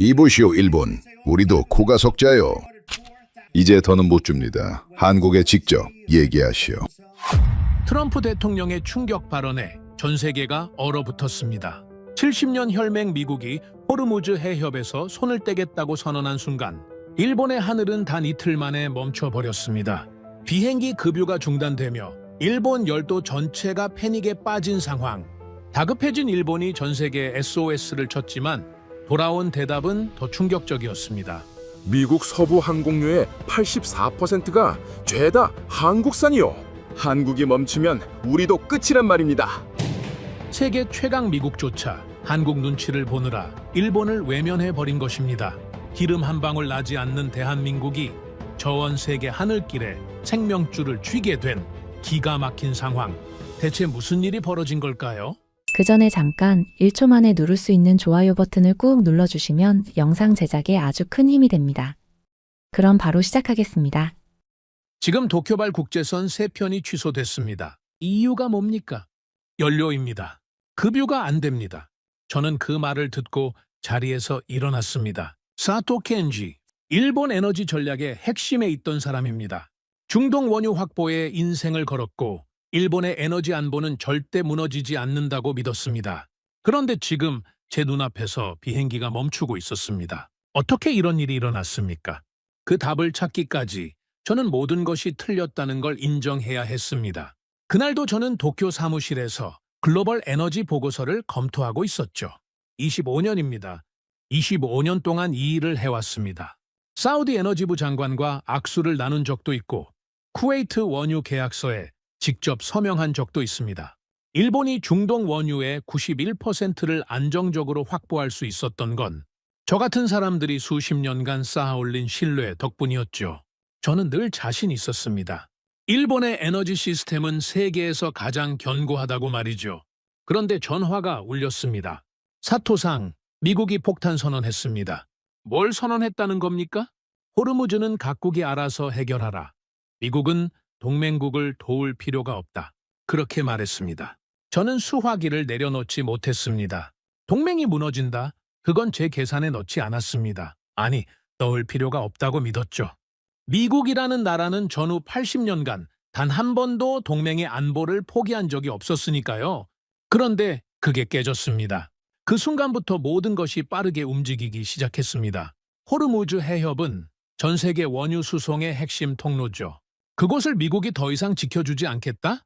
이보시오 일본, 우리도 코가 석자요. 이제 더는 못 줍니다. 한국에 직접 얘기하시오. 트럼프 대통령의 충격 발언에 전 세계가 얼어붙었습니다. 70년 혈맹 미국이 호르무즈 해협에서 손을 떼겠다고 선언한 순간 일본의 하늘은 단 이틀 만에 멈춰버렸습니다. 비행기 급유가 중단되며 일본 열도 전체가 패닉에 빠진 상황. 다급해진 일본이 전 세계에 SOS를 쳤지만 돌아온 대답은 더 충격적이었습니다. 미국 서부 항공유의 84%가 죄다 한국산이요. 한국이 멈추면 우리도 끝이란 말입니다. 세계 최강 미국조차 한국 눈치를 보느라 일본을 외면해버린 것입니다. 기름 한 방울 나지 않는 대한민국이 저원 세계 하늘길에 생명줄을 쥐게 된 기가 막힌 상황. 대체 무슨 일이 벌어진 걸까요? 그 전에 잠깐 1초 만에 누를 수 있는 좋아요 버튼을 꾹 눌러주시면 영상 제작에 아주 큰 힘이 됩니다. 그럼 바로 시작하겠습니다. 지금 도쿄발 국제선 3편이 취소됐습니다. 이유가 뭡니까? 연료입니다. 급유가 안 됩니다. 저는 그 말을 듣고 자리에서 일어났습니다. 사토 켄지, 일본 에너지 전략의 핵심에 있던 사람입니다. 중동 원유 확보에 인생을 걸었고 일본의 에너지 안보는 절대 무너지지 않는다고 믿었습니다. 그런데 지금 제 눈앞에서 비행기가 멈추고 있었습니다. 어떻게 이런 일이 일어났습니까? 그 답을 찾기까지 저는 모든 것이 틀렸다는 걸 인정해야 했습니다. 그날도 저는 도쿄 사무실에서 글로벌 에너지 보고서를 검토하고 있었죠. 25년입니다. 25년 동안 이 일을 해왔습니다. 사우디 에너지부 장관과 악수를 나눈 적도 있고 쿠웨이트 원유 계약서에 직접 서명한 적도 있습니다. 일본이 중동 원유의 91%를 안정적으로 확보할 수 있었던 건 저 같은 사람들이 수십 년간 쌓아올린 신뢰 덕분이었죠. 저는 늘 자신 있었습니다. 일본의 에너지 시스템은 세계에서 가장 견고하다고 말이죠. 그런데 전화가 울렸습니다. 사토상, 미국이 폭탄 선언했습니다. 뭘 선언했다는 겁니까? 호르무즈는 각국이 알아서 해결하라. 미국은 동맹국을 도울 필요가 없다. 그렇게 말했습니다. 저는 수화기를 내려놓지 못했습니다. 동맹이 무너진다? 그건 제 계산에 넣지 않았습니다. 아니, 넣을 필요가 없다고 믿었죠. 미국이라는 나라는 전후 80년간 단 한 번도 동맹의 안보를 포기한 적이 없었으니까요. 그런데 그게 깨졌습니다. 그 순간부터 모든 것이 빠르게 움직이기 시작했습니다. 호르무즈 해협은 전 세계 원유 수송의 핵심 통로죠. 그곳을 미국이 더 이상 지켜주지 않겠다?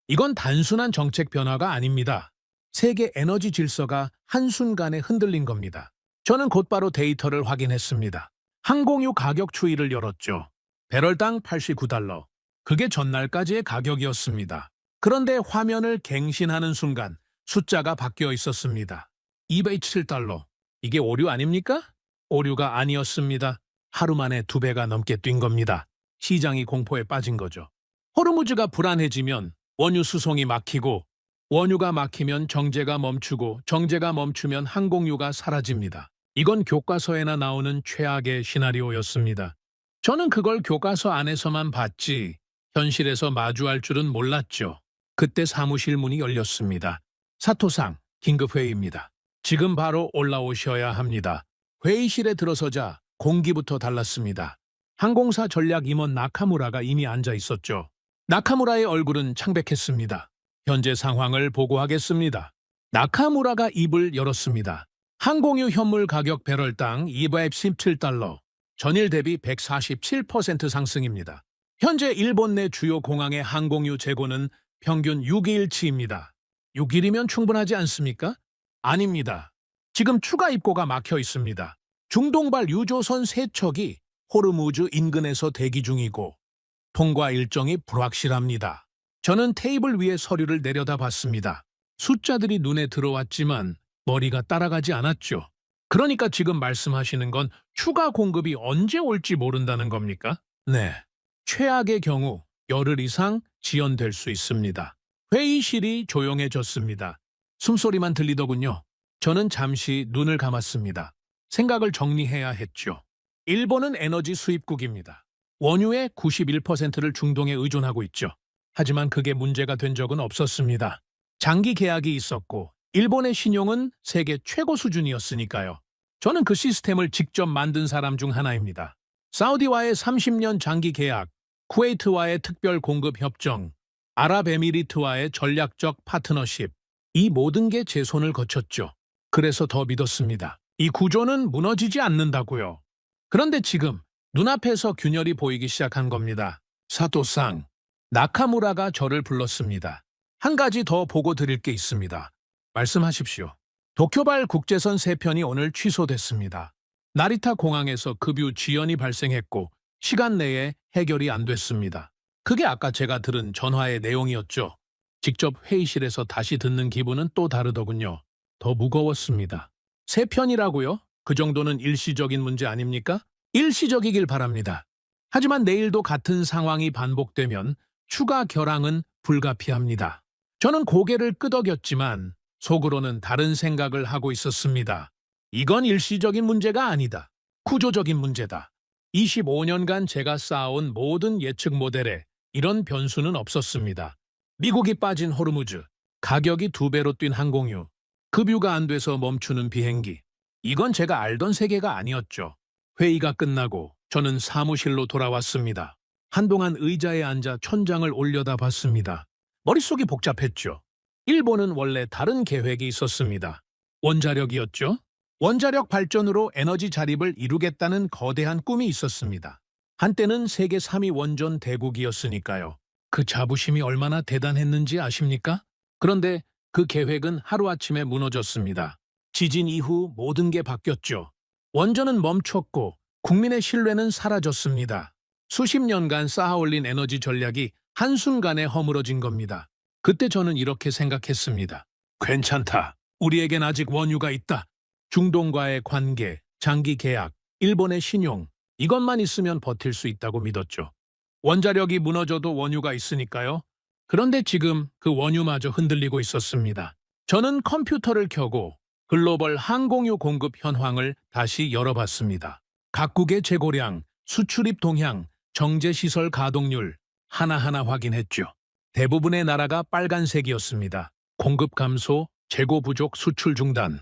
이건 단순한 정책 변화가 아닙니다. 세계 에너지 질서가 한순간에 흔들린 겁니다. 저는 곧바로 데이터를 확인했습니다. 항공유 가격 추이를 열었죠. 배럴당 89달러. 그게 전날까지의 가격이었습니다. 그런데 화면을 갱신하는 순간 숫자가 바뀌어 있었습니다. 207달러. 이게 오류 아닙니까? 오류가 아니었습니다. 하루 만에 2배가 넘게 뛴 겁니다. 시장이 공포에 빠진 거죠. 호르무즈가 불안해지면 원유 수송이 막히고 원유가 막히면 정제가 멈추고 정제가 멈추면 항공유가 사라집니다. 이건 교과서에나 나오는 최악의 시나리오였습니다. 저는 그걸 교과서 안에서만 봤지 현실에서 마주할 줄은 몰랐죠. 그때 사무실 문이 열렸습니다. 사토상, 긴급회의입니다. 지금 바로 올라오셔야 합니다. 회의실에 들어서자 공기부터 달랐습니다. 항공사 전략 임원 나카무라가 이미 앉아 있었죠. 나카무라의 얼굴은 창백했습니다. 현재 상황을 보고하겠습니다. 나카무라가 입을 열었습니다. 항공유 현물 가격 배럴당 217달러, 전일 대비 147% 상승입니다. 현재 일본 내 주요 공항의 항공유 재고는 평균 6일치입니다. 6일이면 충분하지 않습니까? 아닙니다. 지금 추가 입고가 막혀 있습니다. 중동발 유조선 3척이 호르무즈 인근에서 대기 중이고 통과 일정이 불확실합니다. 저는 테이블 위에 서류를 내려다봤습니다. 숫자들이 눈에 들어왔지만 머리가 따라가지 않았죠. 그러니까 지금 말씀하시는 건 추가 공급이 언제 올지 모른다는 겁니까? 네. 최악의 경우 열흘 이상 지연될 수 있습니다. 회의실이 조용해졌습니다. 숨소리만 들리더군요. 저는 잠시 눈을 감았습니다. 생각을 정리해야 했죠. 일본은 에너지 수입국입니다. 원유의 91%를 중동에 의존하고 있죠. 하지만 그게 문제가 된 적은 없었습니다. 장기 계약이 있었고 일본의 신용은 세계 최고 수준이었으니까요. 저는 그 시스템을 직접 만든 사람 중 하나입니다. 사우디와의 30년 장기 계약, 쿠웨이트와의 특별 공급 협정, 아랍에미리트와의 전략적 파트너십, 이 모든 게 제 손을 거쳤죠. 그래서 더 믿었습니다. 이 구조는 무너지지 않는다고요. 그런데 지금 눈앞에서 균열이 보이기 시작한 겁니다. 사토상, 나카무라가 저를 불렀습니다. 한 가지 더 보고 드릴 게 있습니다. 말씀하십시오. 도쿄발 국제선 3편이 오늘 취소됐습니다. 나리타 공항에서 급유 지연이 발생했고 시간 내에 해결이 안 됐습니다. 그게 아까 제가 들은 전화의 내용이었죠. 직접 회의실에서 다시 듣는 기분은 또 다르더군요. 더 무거웠습니다. 3편이라고요? 그 정도는 일시적인 문제 아닙니까? 일시적이길 바랍니다. 하지만 내일도 같은 상황이 반복되면 추가 결항은 불가피합니다. 저는 고개를 끄덕였지만 속으로는 다른 생각을 하고 있었습니다. 이건 일시적인 문제가 아니다. 구조적인 문제다. 25년간 제가 쌓아온 모든 예측 모델에 이런 변수는 없었습니다. 미국이 빠진 호르무즈, 가격이 2배로 뛴 항공유, 급유가 안 돼서 멈추는 비행기. 이건 제가 알던 세계가 아니었죠. 회의가 끝나고 저는 사무실로 돌아왔습니다. 한동안 의자에 앉아 천장을 올려다봤습니다. 머릿속이 복잡했죠. 일본은 원래 다른 계획이 있었습니다. 원자력이었죠. 원자력 발전으로 에너지 자립을 이루겠다는 거대한 꿈이 있었습니다. 한때는 세계 3위 원전 대국이었으니까요. 그 자부심이 얼마나 대단했는지 아십니까? 그런데 그 계획은 하루아침에 무너졌습니다. 지진 이후 모든 게 바뀌었죠. 원전은 멈췄고 국민의 신뢰는 사라졌습니다. 수십 년간 쌓아올린 에너지 전략이 한순간에 허물어진 겁니다. 그때 저는 이렇게 생각했습니다. 괜찮다. 우리에겐 아직 원유가 있다. 중동과의 관계, 장기 계약, 일본의 신용, 이것만 있으면 버틸 수 있다고 믿었죠. 원자력이 무너져도 원유가 있으니까요. 그런데 지금 그 원유마저 흔들리고 있었습니다. 저는 컴퓨터를 켜고 글로벌 항공유 공급 현황을 다시 열어봤습니다. 각국의 재고량, 수출입 동향, 정제시설 가동률 하나하나 확인했죠. 대부분의 나라가 빨간색이었습니다. 공급 감소, 재고 부족, 수출 중단.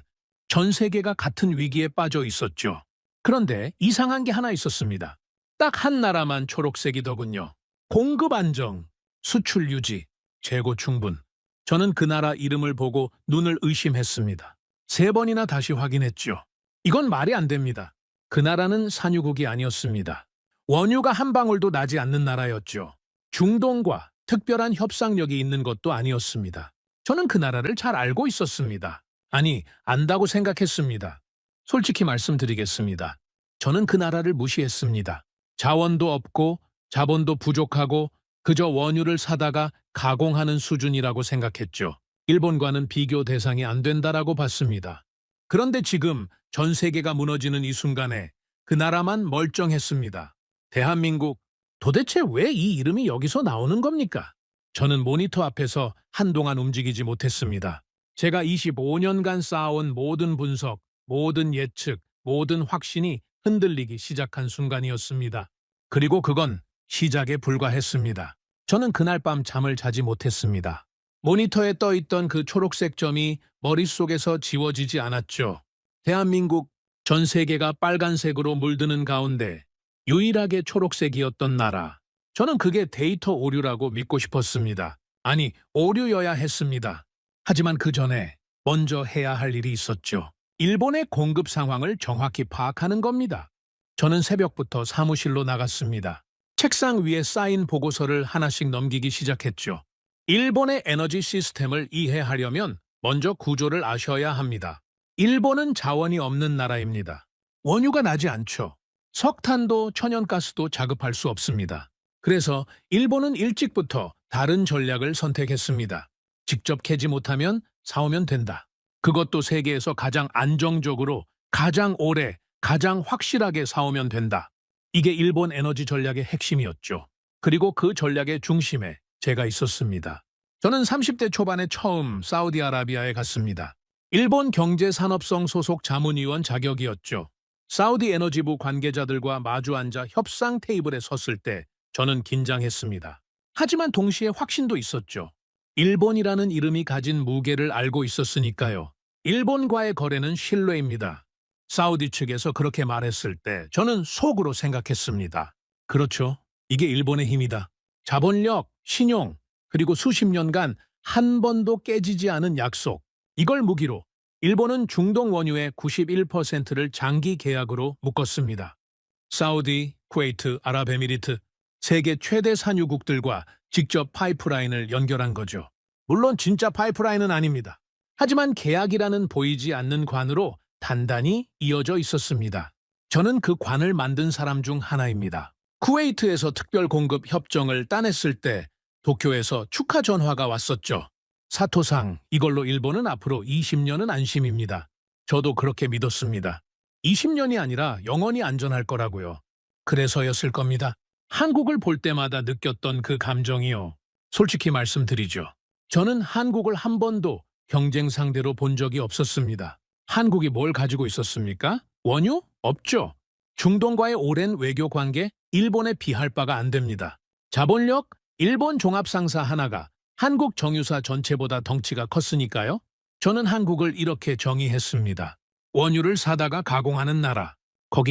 전 세계가 같은 위기에 빠져 있었죠. 그런데 이상한 게 하나 있었습니다. 딱 한 나라만 초록색이더군요. 공급 안정, 수출 유지, 재고 충분. 저는 그 나라 이름을 보고 눈을 의심했습니다. 3번이나 다시 확인했죠. 이건 말이 안 됩니다. 그 나라는 산유국이 아니었습니다. 원유가 한 방울도 나지 않는 나라였죠. 중동과 특별한 협상력이 있는 것도 아니었습니다. 저는 그 나라를 잘 알고 있었습니다. 아니, 안다고 생각했습니다. 솔직히 말씀드리겠습니다. 저는 그 나라를 무시했습니다. 자원도 없고 자본도 부족하고 그저 원유를 사다가 가공하는 수준이라고 생각했죠. 일본과는 비교 대상이 안 된다라고 봤습니다. 그런데 지금 전 세계가 무너지는 이 순간에 그 나라만 멀쩡했습니다. 대한민국, 도대체 왜 이 이름이 여기서 나오는 겁니까? 저는 모니터 앞에서 한동안 움직이지 못했습니다. 제가 25년간 쌓아온 모든 분석, 모든 예측, 모든 확신이 흔들리기 시작한 순간이었습니다. 그리고 그건 시작에 불과했습니다. 저는 그날 밤 잠을 자지 못했습니다. 모니터에 떠있던 그 초록색 점이 머릿속에서 지워지지 않았죠. 대한민국, 전 세계가 빨간색으로 물드는 가운데 유일하게 초록색이었던 나라. 저는 그게 데이터 오류라고 믿고 싶었습니다. 아니, 오류여야 했습니다. 하지만 그 전에 먼저 해야 할 일이 있었죠. 일본의 공급 상황을 정확히 파악하는 겁니다. 저는 새벽부터 사무실로 나갔습니다. 책상 위에 쌓인 보고서를 하나씩 넘기기 시작했죠. 일본의 에너지 시스템을 이해하려면 먼저 구조를 아셔야 합니다. 일본은 자원이 없는 나라입니다. 원유가 나지 않죠. 석탄도 천연가스도 자급할 수 없습니다. 그래서 일본은 일찍부터 다른 전략을 선택했습니다. 직접 캐지 못하면 사오면 된다. 그것도 세계에서 가장 안정적으로, 가장 오래, 가장 확실하게 사오면 된다. 이게 일본 에너지 전략의 핵심이었죠. 그리고 그 전략의 중심에 제가 있었습니다. 저는 30대 초반에 처음 사우디아라비아에 갔습니다. 일본 경제산업성 소속 자문위원 자격이었죠. 사우디 에너지부 관계자들과 마주 앉아 협상 테이블에 섰을 때 저는 긴장했습니다. 하지만 동시에 확신도 있었죠. 일본이라는 이름이 가진 무게를 알고 있었으니까요. 일본과의 거래는 신뢰입니다. 사우디 측에서 그렇게 말했을 때 저는 속으로 생각했습니다. 그렇죠. 이게 일본의 힘이다. 자본력, 신용, 그리고 수십 년간 한 번도 깨지지 않은 약속. 이걸 무기로 일본은 중동 원유의 91%를 장기 계약으로 묶었습니다. 사우디, 쿠웨이트, 아랍에미리트, 세계 최대 산유국들과 직접 파이프라인을 연결한 거죠. 물론 진짜 파이프라인은 아닙니다. 하지만 계약이라는 보이지 않는 관으로 단단히 이어져 있었습니다. 저는 그 관을 만든 사람 중 하나입니다. 쿠웨이트에서 특별 공급 협정을 따냈을 때 도쿄에서 축하 전화가 왔었죠. 사토상, 이걸로 일본은 앞으로 20년은 안심입니다. 저도 그렇게 믿었습니다. 20년이 아니라 영원히 안전할 거라고요. 그래서였을 겁니다. 한국을 볼 때마다 느꼈던 그 감정이요. 솔직히 말씀드리죠. 저는 한국을 한 번도 경쟁 상대로 본 적이 없었습니다. 한국이 뭘 가지고 있었습니까? 원유? 없죠. 중동과의 오랜 외교 관계? 일본에 비할 바가 안 됩니다. 자본력? 일본 종합상사 하나가 한국 정유사 전체보다 덩치가 컸으니까요. 저는 한국을 이렇게 정의했습니다. 원유를 사다가 가공하는 나라.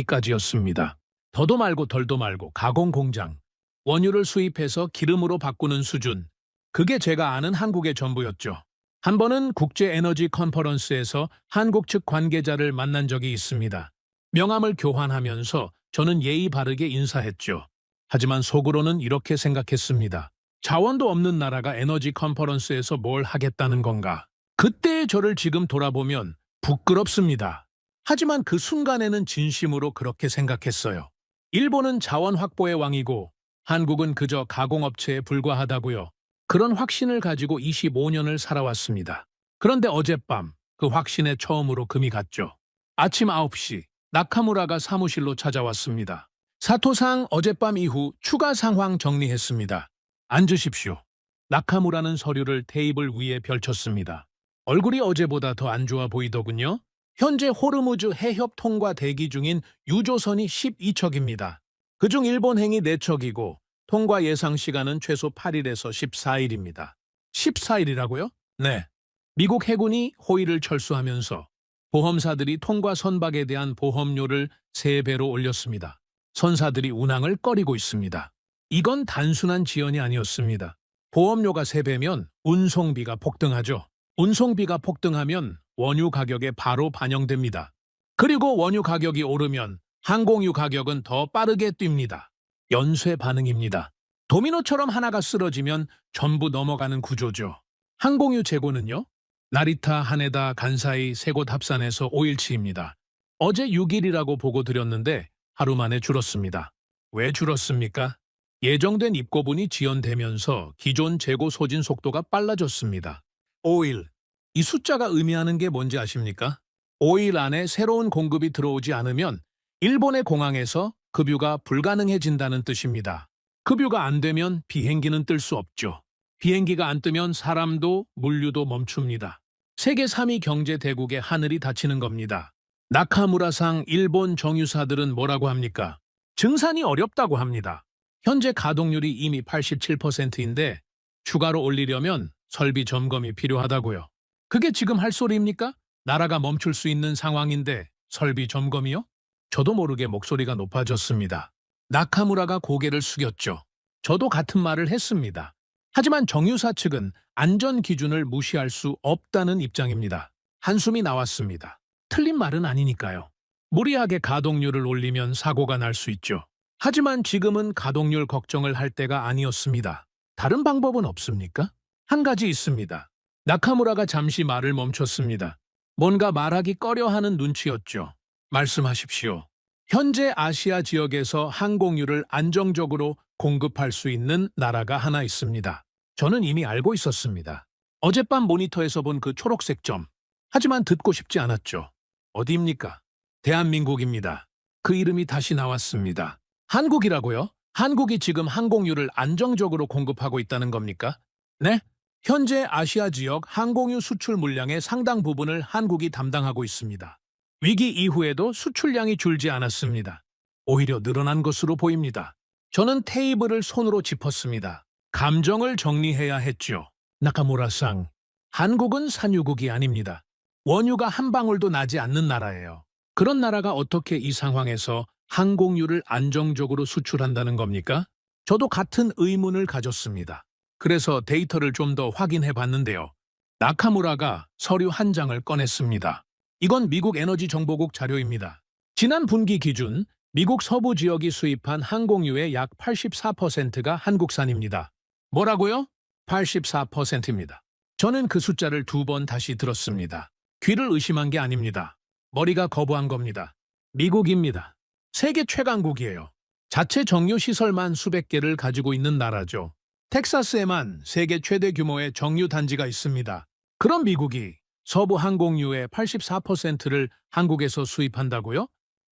거기까지였습니다. 더도 말고 덜도 말고 가공 공장. 원유를 수입해서 기름으로 바꾸는 수준. 그게 제가 아는 한국의 전부였죠. 한 번은 국제에너지 컨퍼런스에서 한국 측 관계자를 만난 적이 있습니다. 명함을 교환하면서 저는 예의 바르게 인사했죠. 하지만 속으로는 이렇게 생각했습니다. 자원도 없는 나라가 에너지 컨퍼런스에서 뭘 하겠다는 건가? 그때의 저를 지금 돌아보면 부끄럽습니다. 하지만 그 순간에는 진심으로 그렇게 생각했어요. 일본은 자원 확보의 왕이고 한국은 그저 가공업체에 불과하다고요. 그런 확신을 가지고 25년을 살아왔습니다. 그런데 어젯밤 그 확신에 처음으로 금이 갔죠. 아침 9시 나카무라가 사무실로 찾아왔습니다. 사토상, 어젯밤 이후 추가 상황 정리했습니다. 앉으십시오. 나카무라는 서류를 테이블 위에 펼쳤습니다. 얼굴이 어제보다 더 안 좋아 보이더군요. 현재 호르무즈 해협 통과 대기 중인 유조선이 12척입니다. 그중 일본행이 4척이고 통과 예상 시간은 최소 8일에서 14일입니다. 14일이라고요? 네. 미국 해군이 호의를 철수하면서 보험사들이 통과 선박에 대한 보험료를 3배로 올렸습니다. 선사들이 운항을 꺼리고 있습니다. 이건 단순한 지연이 아니었습니다. 보험료가 3배면 운송비가 폭등하죠. 운송비가 폭등하면 원유 가격에 바로 반영됩니다. 그리고 원유 가격이 오르면 항공유 가격은 더 빠르게 뜁니다. 연쇄 반응입니다. 도미노처럼 하나가 쓰러지면 전부 넘어가는 구조죠. 항공유 재고는요? 나리타, 하네다, 간사이 세 곳 합산해서 5일치입니다. 어제 6일이라고 보고 드렸는데 하루 만에 줄었습니다. 왜 줄었습니까? 예정된 입고분이 지연되면서 기존 재고 소진 속도가 빨라졌습니다. 5일. 이 숫자가 의미하는 게 뭔지 아십니까? 5일 안에 새로운 공급이 들어오지 않으면 일본의 공항에서 급유가 불가능해진다는 뜻입니다. 급유가 안 되면 비행기는 뜰 수 없죠. 비행기가 안 뜨면 사람도 물류도 멈춥니다. 세계 3위 경제 대국의 하늘이 닫히는 겁니다. 나카무라상 일본 정유사들은 뭐라고 합니까? 증산이 어렵다고 합니다. 현재 가동률이 이미 87%인데 추가로 올리려면 설비 점검이 필요하다고요. 그게 지금 할 소리입니까? 나라가 멈출 수 있는 상황인데 설비 점검이요? 저도 모르게 목소리가 높아졌습니다. 나카무라가 고개를 숙였죠. 저도 같은 말을 했습니다. 하지만 정유사 측은 안전 기준을 무시할 수 없다는 입장입니다. 한숨이 나왔습니다. 틀린 말은 아니니까요. 무리하게 가동률을 올리면 사고가 날 수 있죠. 하지만 지금은 가동률 걱정을 할 때가 아니었습니다. 다른 방법은 없습니까? 한 가지 있습니다. 나카무라가 잠시 말을 멈췄습니다. 뭔가 말하기 꺼려하는 눈치였죠. 말씀하십시오. 현재 아시아 지역에서 항공유를 안정적으로 공급할 수 있는 나라가 하나 있습니다. 저는 이미 알고 있었습니다. 어젯밤 모니터에서 본 그 초록색 점. 하지만 듣고 싶지 않았죠. 어디입니까? 대한민국입니다. 그 이름이 다시 나왔습니다. 한국이라고요? 한국이 지금 항공유를 안정적으로 공급하고 있다는 겁니까? 네? 현재 아시아 지역 항공유 수출 물량의 상당 부분을 한국이 담당하고 있습니다. 위기 이후에도 수출량이 줄지 않았습니다. 오히려 늘어난 것으로 보입니다. 저는 테이블을 손으로 짚었습니다. 감정을 정리해야 했죠. 나카무라상, 한국은 산유국이 아닙니다. 원유가 한 방울도 나지 않는 나라예요. 그런 나라가 어떻게 이 상황에서 항공유를 안정적으로 수출한다는 겁니까? 저도 같은 의문을 가졌습니다. 그래서 데이터를 좀 더 확인해 봤는데요. 나카무라가 서류 한 장을 꺼냈습니다. 이건 미국 에너지정보국 자료입니다. 지난 분기 기준 미국 서부 지역이 수입한 항공유의 약 84%가 한국산입니다. 뭐라고요? 84%입니다. 저는 그 숫자를 2번 다시 들었습니다. 귀를 의심한 게 아닙니다. 머리가 거부한 겁니다. 미국입니다. 세계 최강국이에요. 자체 정유 시설만 수백 개를 가지고 있는 나라죠. 텍사스에만 세계 최대 규모의 정유 단지가 있습니다. 그럼 미국이 서부 항공유의 84%를 한국에서 수입한다고요?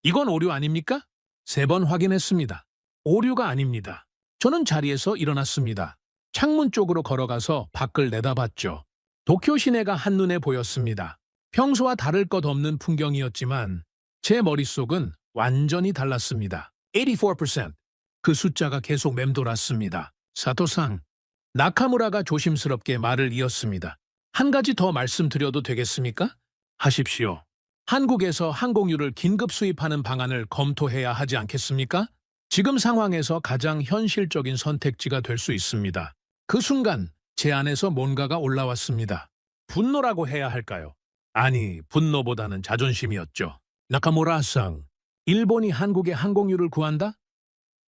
이건 오류 아닙니까? 3번 확인했습니다. 오류가 아닙니다. 저는 자리에서 일어났습니다. 창문 쪽으로 걸어가서 밖을 내다봤죠. 도쿄 시내가 한눈에 보였습니다. 평소와 다를 것 없는 풍경이었지만 제 머릿속은 완전히 달랐습니다. 84%. 그 숫자가 계속 맴돌았습니다. 사토상, 나카무라가 조심스럽게 말을 이었습니다. 한 가지 더 말씀드려도 되겠습니까? 하십시오. 한국에서 항공유를 긴급 수입하는 방안을 검토해야 하지 않겠습니까? 지금 상황에서 가장 현실적인 선택지가 될 수 있습니다. 그 순간 제 안에서 뭔가가 올라왔습니다. 분노라고 해야 할까요? 아니, 분노보다는 자존심이었죠. 나카무라-상, 일본이 한국의 항공유를 구한다?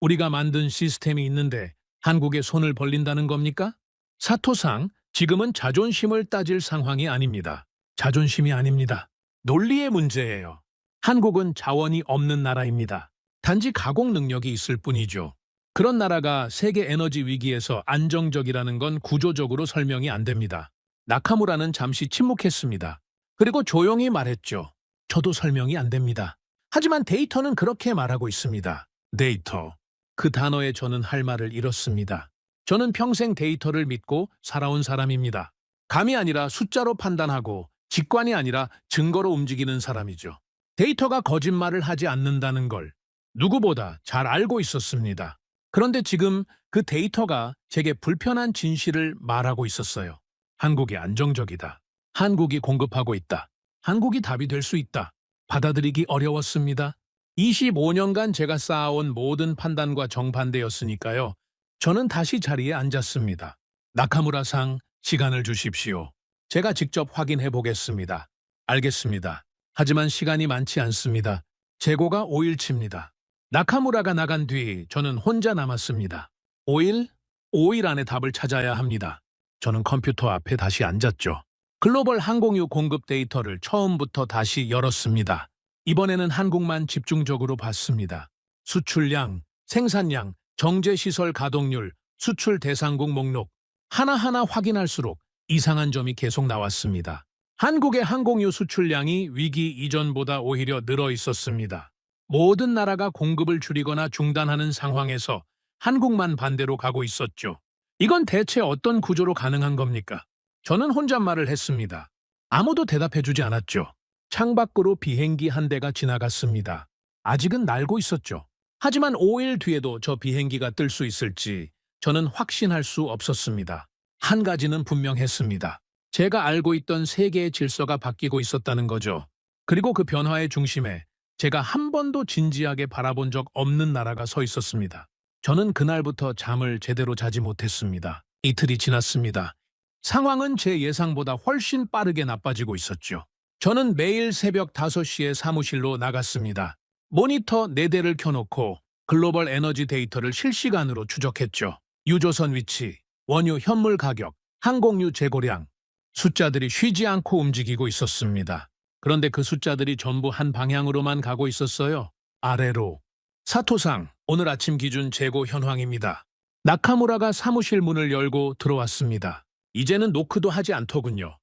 우리가 만든 시스템이 있는데 한국에 손을 벌린다는 겁니까? 사토상, 지금은 자존심을 따질 상황이 아닙니다. 자존심이 아닙니다. 논리의 문제예요. 한국은 자원이 없는 나라입니다. 단지 가공 능력이 있을 뿐이죠. 그런 나라가 세계 에너지 위기에서 안정적이라는 건 구조적으로 설명이 안 됩니다. 나카무라는 잠시 침묵했습니다. 그리고 조용히 말했죠. 저도 설명이 안 됩니다. 하지만 데이터는 그렇게 말하고 있습니다. 데이터. 그 단어에 저는 할 말을 잃었습니다. 저는 평생 데이터를 믿고 살아온 사람입니다. 감이 아니라 숫자로 판단하고 직관이 아니라 증거로 움직이는 사람이죠. 데이터가 거짓말을 하지 않는다는 걸 누구보다 잘 알고 있었습니다. 그런데 지금 그 데이터가 제게 불편한 진실을 말하고 있었어요. 한국이 안정적이다. 한국이 공급하고 있다. 한국이 답이 될 수 있다. 받아들이기 어려웠습니다. 25년간 제가 쌓아온 모든 판단과 정반대였으니까요. 저는 다시 자리에 앉았습니다. 나카무라-상, 시간을 주십시오. 제가 직접 확인해 보겠습니다. 알겠습니다. 하지만 시간이 많지 않습니다. 재고가 5일치입니다. 나카무라가 나간 뒤 저는 혼자 남았습니다. 5일? 5일 안에 답을 찾아야 합니다. 저는 컴퓨터 앞에 다시 앉았죠. 글로벌 항공유 공급 데이터를 처음부터 다시 열었습니다. 이번에는 한국만 집중적으로 봤습니다. 수출량, 생산량, 정제시설 가동률, 수출 대상국 목록, 하나하나 확인할수록 이상한 점이 계속 나왔습니다. 한국의 항공유 수출량이 위기 이전보다 오히려 늘어 있었습니다. 모든 나라가 공급을 줄이거나 중단하는 상황에서 한국만 반대로 가고 있었죠. 이건 대체 어떤 구조로 가능한 겁니까? 저는 혼잣말을 했습니다. 아무도 대답해주지 않았죠. 창밖으로 비행기 한 대가 지나갔습니다. 아직은 날고 있었죠. 하지만 5일 뒤에도 저 비행기가 뜰 수 있을지 저는 확신할 수 없었습니다. 한 가지는 분명했습니다. 제가 알고 있던 세계의 질서가 바뀌고 있었다는 거죠. 그리고 그 변화의 중심에 제가 한 번도 진지하게 바라본 적 없는 나라가 서 있었습니다. 저는 그날부터 잠을 제대로 자지 못했습니다. 이틀이 지났습니다. 상황은 제 예상보다 훨씬 빠르게 나빠지고 있었죠. 저는 매일 새벽 5시에 사무실로 나갔습니다. 모니터 4대를 켜놓고 글로벌 에너지 데이터를 실시간으로 추적했죠. 유조선 위치, 원유 현물 가격, 항공유 재고량, 숫자들이 쉬지 않고 움직이고 있었습니다. 그런데 그 숫자들이 전부 한 방향으로만 가고 있었어요. 아래로. 사토상, 오늘 아침 기준 재고 현황입니다. 나카무라가 사무실 문을 열고 들어왔습니다. 이제는 노크도 하지 않더군요.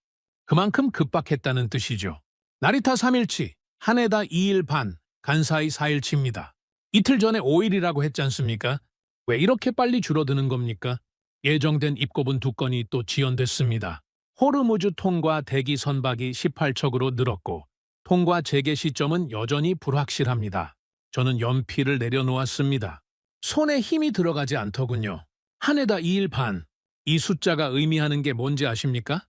그만큼 급박했다는 뜻이죠. 나리타 3일치, 하네다 2일 반, 간사이 4일치입니다. 이틀 전에 5일이라고 했지 않습니까? 왜 이렇게 빨리 줄어드는 겁니까? 예정된 입고분 2건이 또 지연됐습니다. 호르무즈 통과 대기 선박이 18척으로 늘었고 통과 재개 시점은 여전히 불확실합니다. 저는 연필을 내려놓았습니다. 손에 힘이 들어가지 않더군요. 하네다 2일 반. 이 숫자가 의미하는 게 뭔지 아십니까?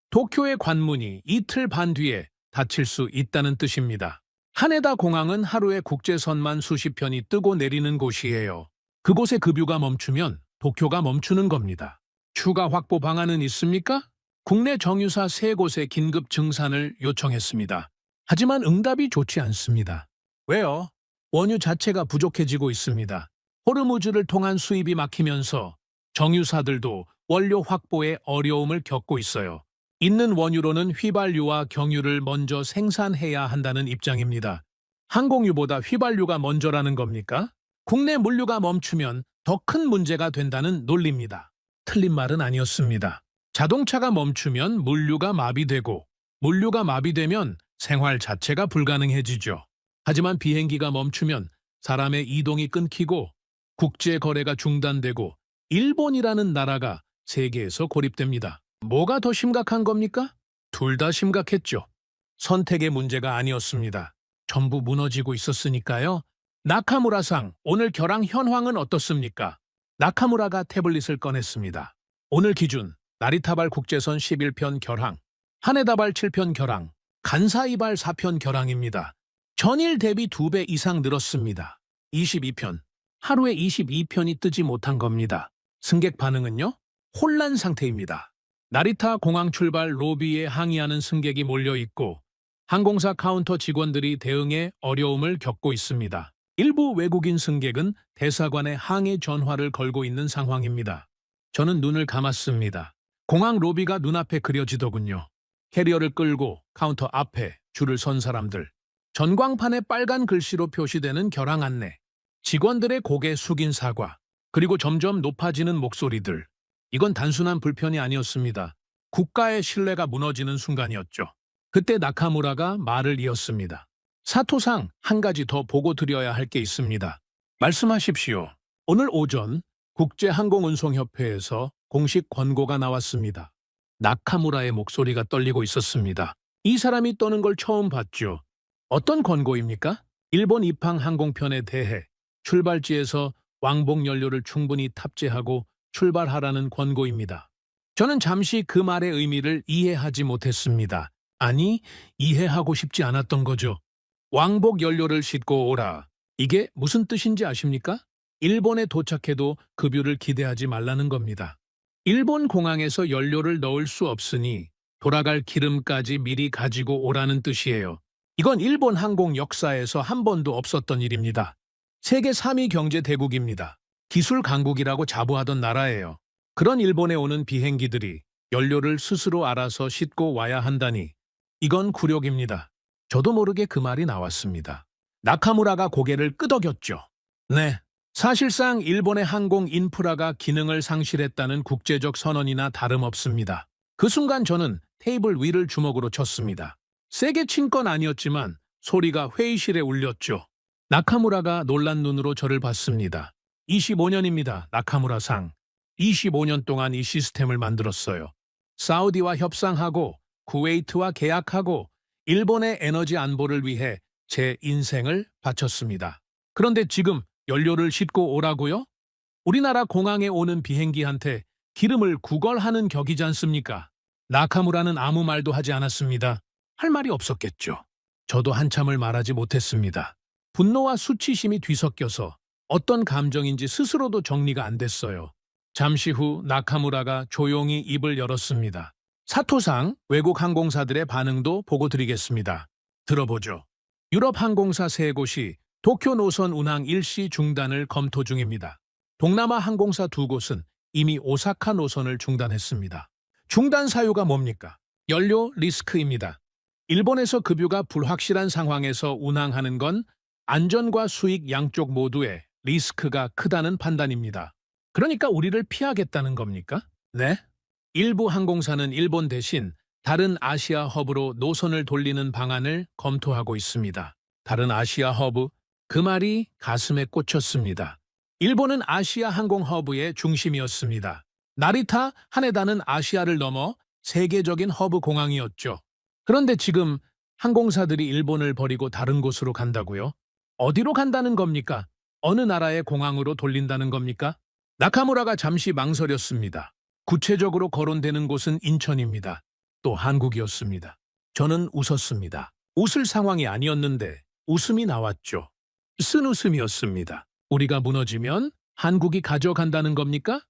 도쿄의 관문이 이틀 반 뒤에 닫힐 수 있다는 뜻입니다. 하네다 공항은 하루에 국제선만 수십 편이 뜨고 내리는 곳이에요. 그곳의 급유가 멈추면 도쿄가 멈추는 겁니다. 추가 확보 방안은 있습니까? 국내 정유사 3곳에 긴급 증산을 요청했습니다. 하지만 응답이 좋지 않습니다. 왜요? 원유 자체가 부족해지고 있습니다. 호르무즈를 통한 수입이 막히면서 정유사들도 원료 확보에 어려움을 겪고 있어요. 있는 원유로는 휘발유와 경유를 먼저 생산해야 한다는 입장입니다. 항공유보다 휘발유가 먼저라는 겁니까? 국내 물류가 멈추면 더 큰 문제가 된다는 논리입니다. 틀린 말은 아니었습니다. 자동차가 멈추면 물류가 마비되고 물류가 마비되면 생활 자체가 불가능해지죠. 하지만 비행기가 멈추면 사람의 이동이 끊기고 국제 거래가 중단되고 일본이라는 나라가 세계에서 고립됩니다. 뭐가 더 심각한 겁니까? 둘 다 심각했죠. 선택의 문제가 아니었습니다. 전부 무너지고 있었으니까요. 나카무라상, 오늘 결항 현황은 어떻습니까? 나카무라가 태블릿을 꺼냈습니다. 오늘 기준 나리타발 국제선 11편 결항, 하네다발 7편 결항, 간사이발 4편 결항입니다. 전일 대비 2배 이상 늘었습니다. 22편. 하루에 22편이 뜨지 못한 겁니다. 승객 반응은요? 혼란 상태입니다. 나리타 공항 출발 로비에 항의하는 승객이 몰려있고 항공사 카운터 직원들이 대응에 어려움을 겪고 있습니다. 일부 외국인 승객은 대사관에 항의 전화를 걸고 있는 상황입니다. 저는 눈을 감았습니다. 공항 로비가 눈앞에 그려지더군요. 캐리어를 끌고 카운터 앞에 줄을 선 사람들. 전광판에 빨간 글씨로 표시되는 결항 안내. 직원들의 고개 숙인 사과. 그리고 점점 높아지는 목소리들. 이건 단순한 불편이 아니었습니다. 국가의 신뢰가 무너지는 순간이었죠. 그때 나카무라가 말을 이었습니다. 사토상, 한 가지 더 보고 드려야 할 게 있습니다. 말씀하십시오. 오늘 오전 국제항공운송협회에서 공식 권고가 나왔습니다. 나카무라의 목소리가 떨리고 있었습니다. 이 사람이 떠는 걸 처음 봤죠. 어떤 권고입니까? 일본 입항 항공편에 대해 출발지에서 왕복 연료를 충분히 탑재하고 출발하라는 권고입니다. 저는 잠시 그 말의 의미를 이해하지 못했습니다. 아니, 이해하고 싶지 않았던 거죠. 왕복 연료를 싣고 오라. 이게 무슨 뜻인지 아십니까? 일본에 도착해도 급유를 기대하지 말라는 겁니다. 일본 공항에서 연료를 넣을 수 없으니 돌아갈 기름까지 미리 가지고 오라는 뜻이에요. 이건 일본 항공 역사에서 한 번도 없었던 일입니다. 세계 3위 경제 대국입니다. 기술 강국이라고 자부하던 나라예요. 그런 일본에 오는 비행기들이 연료를 스스로 알아서 싣고 와야 한다니 이건 굴욕입니다. 저도 모르게 그 말이 나왔습니다. 나카무라가 고개를 끄덕였죠. 네, 사실상 일본의 항공 인프라가 기능을 상실했다는 국제적 선언이나 다름없습니다. 그 순간 저는 테이블 위를 주먹으로 쳤습니다. 세게 친 건 아니었지만 소리가 회의실에 울렸죠. 나카무라가 놀란 눈으로 저를 봤습니다. 25년입니다. 나카무라상. 25년 동안 이 시스템을 만들었어요. 사우디와 협상하고 쿠웨이트와 계약하고 일본의 에너지 안보를 위해 제 인생을 바쳤습니다. 그런데 지금 연료를 싣고 오라고요? 우리나라 공항에 오는 비행기한테 기름을 구걸하는 격이지 않습니까? 나카무라는 아무 말도 하지 않았습니다. 할 말이 없었겠죠. 저도 한참을 말하지 못했습니다. 분노와 수치심이 뒤섞여서 어떤 감정인지 스스로도 정리가 안 됐어요. 잠시 후 나카무라가 조용히 입을 열었습니다. 사토상, 외국 항공사들의 반응도 보고 드리겠습니다. 들어보죠. 유럽 항공사 3곳이 도쿄 노선 운항 일시 중단을 검토 중입니다. 동남아 항공사 2곳은 이미 오사카 노선을 중단했습니다. 중단 사유가 뭡니까? 연료 리스크입니다. 일본에서 급유가 불확실한 상황에서 운항하는 건 안전과 수익 양쪽 모두에 리스크가 크다는 판단입니다. 그러니까 우리를 피하겠다는 겁니까? 네? 일부 항공사는 일본 대신 다른 아시아 허브로 노선을 돌리는 방안을 검토하고 있습니다. 다른 아시아 허브? 그 말이 가슴에 꽂혔습니다. 일본은 아시아 항공 허브의 중심이었습니다. 나리타, 하네다는 아시아를 넘어 세계적인 허브 공항이었죠. 그런데 지금 항공사들이 일본을 버리고 다른 곳으로 간다고요? 어디로 간다는 겁니까? 어느 나라의 공항으로 돌린다는 겁니까? 나카무라가 잠시 망설였습니다. 구체적으로 거론되는 곳은 인천입니다. 또 한국이었습니다. 저는 웃었습니다. 웃을 상황이 아니었는데 웃음이 나왔죠. 쓴 웃음이었습니다. 우리가 무너지면 한국이 가져간다는 겁니까?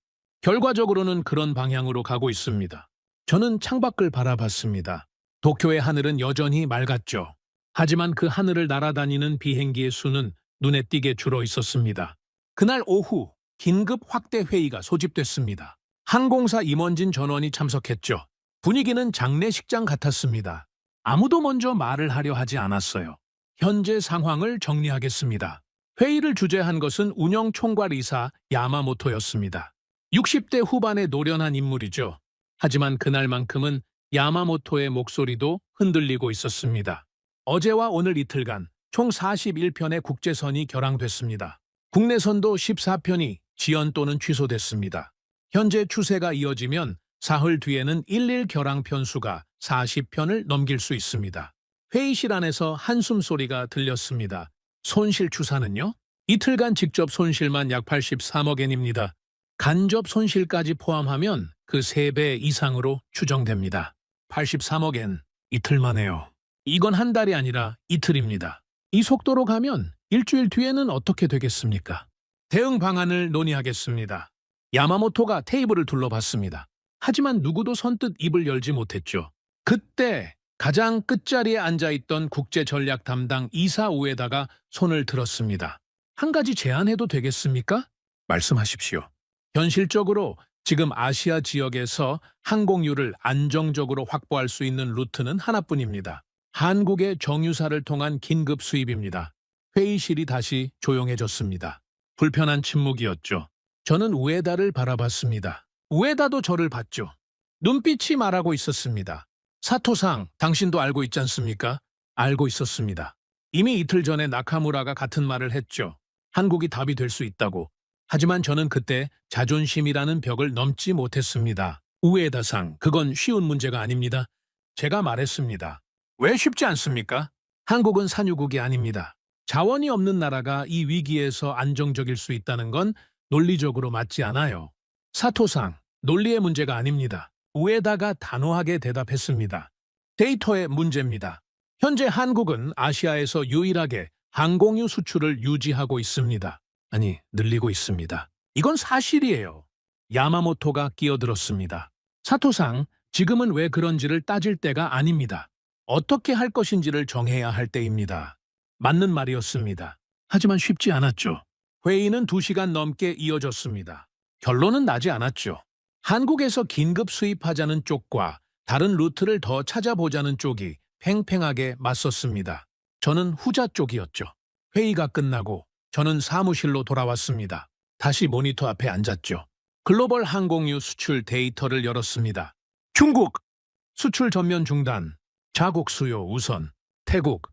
결과적으로는 그런 방향으로 가고 있습니다. 저는 창밖을 바라봤습니다. 도쿄의 하늘은 여전히 맑았죠. 하지만 그 하늘을 날아다니는 비행기의 수는 눈에 띄게 줄어 있었습니다. 그날 오후 긴급 확대 회의가 소집됐습니다. 항공사 임원진 전원이 참석했죠. 분위기는 장례식장 같았습니다. 아무도 먼저 말을 하려 하지 않았어요. 현재 상황을 정리하겠습니다. 회의를 주재한 것은 운영총괄이사 야마모토였습니다. 60대 후반의 노련한 인물이죠. 하지만 그날만큼은 야마모토의 목소리도 흔들리고 있었습니다. 어제와 오늘 이틀간 총 41편의 국제선이 결항됐습니다. 국내선도 14편이 지연 또는 취소됐습니다. 현재 추세가 이어지면 사흘 뒤에는 일일 결항 편수가 40편을 넘길 수 있습니다. 회의실 안에서 한숨 소리가 들렸습니다. 손실 추산은요? 이틀간 직접 손실만 약 83억엔입니다. 간접 손실까지 포함하면 그 3배 이상으로 추정됩니다. 83억엔, 이틀 만에요. 이건 한 달이 아니라 이틀입니다. 이 속도로 가면 일주일 뒤에는 어떻게 되겠습니까? 대응 방안을 논의하겠습니다. 야마모토가 테이블을 둘러봤습니다. 하지만 누구도 선뜻 입을 열지 못했죠. 그때 가장 끝자리에 앉아있던 국제전략 담당 이사 우에다가 손을 들었습니다. 한 가지 제안해도 되겠습니까? 말씀하십시오. 현실적으로 지금 아시아 지역에서 항공유를 안정적으로 확보할 수 있는 루트는 하나뿐입니다. 한국의 정유사를 통한 긴급 수입입니다. 회의실이 다시 조용해졌습니다. 불편한 침묵이었죠. 저는 우에다를 바라봤습니다. 우에다도 저를 봤죠. 눈빛이 말하고 있었습니다. 사토상, 당신도 알고 있지 않습니까? 알고 있었습니다. 이미 이틀 전에 나카무라가 같은 말을 했죠. 한국이 답이 될 수 있다고. 하지만 저는 그때 자존심이라는 벽을 넘지 못했습니다. 우에다상, 그건 쉬운 문제가 아닙니다. 제가 말했습니다. 왜 쉽지 않습니까? 한국은 산유국이 아닙니다. 자원이 없는 나라가 이 위기에서 안정적일 수 있다는 건 논리적으로 맞지 않아요. 사토상, 논리의 문제가 아닙니다. 우에다가 단호하게 대답했습니다. 데이터의 문제입니다. 현재 한국은 아시아에서 유일하게 항공유 수출을 유지하고 있습니다. 아니, 늘리고 있습니다. 이건 사실이에요. 야마모토가 끼어들었습니다. 사토상, 지금은 왜 그런지를 따질 때가 아닙니다. 어떻게 할 것인지를 정해야 할 때입니다. 맞는 말이었습니다. 하지만 쉽지 않았죠. 회의는 2시간 넘게 이어졌습니다. 결론은 나지 않았죠. 한국에서 긴급 수입하자는 쪽과 다른 루트를 더 찾아보자는 쪽이 팽팽하게 맞섰습니다. 저는 후자 쪽이었죠. 회의가 끝나고 저는 사무실로 돌아왔습니다. 다시 모니터 앞에 앉았죠. 글로벌 항공유 수출 데이터를 열었습니다. 중국! 수출 전면 중단. 자국 수요 우선. 태국.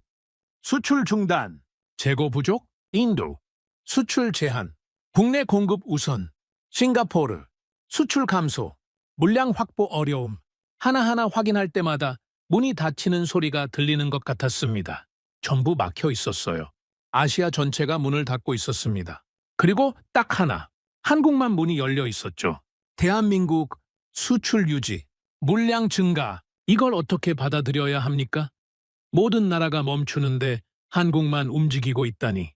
수출 중단. 재고 부족. 인도. 수출 제한. 국내 공급 우선. 싱가포르. 수출 감소. 물량 확보 어려움. 하나하나 확인할 때마다 문이 닫히는 소리가 들리는 것 같았습니다. 전부 막혀 있었어요. 아시아 전체가 문을 닫고 있었습니다. 그리고 딱 하나, 한국만 문이 열려 있었죠. 대한민국 수출 유지, 물량 증가, 이걸 어떻게 받아들여야 합니까? 모든 나라가 멈추는데 한국만 움직이고 있다니.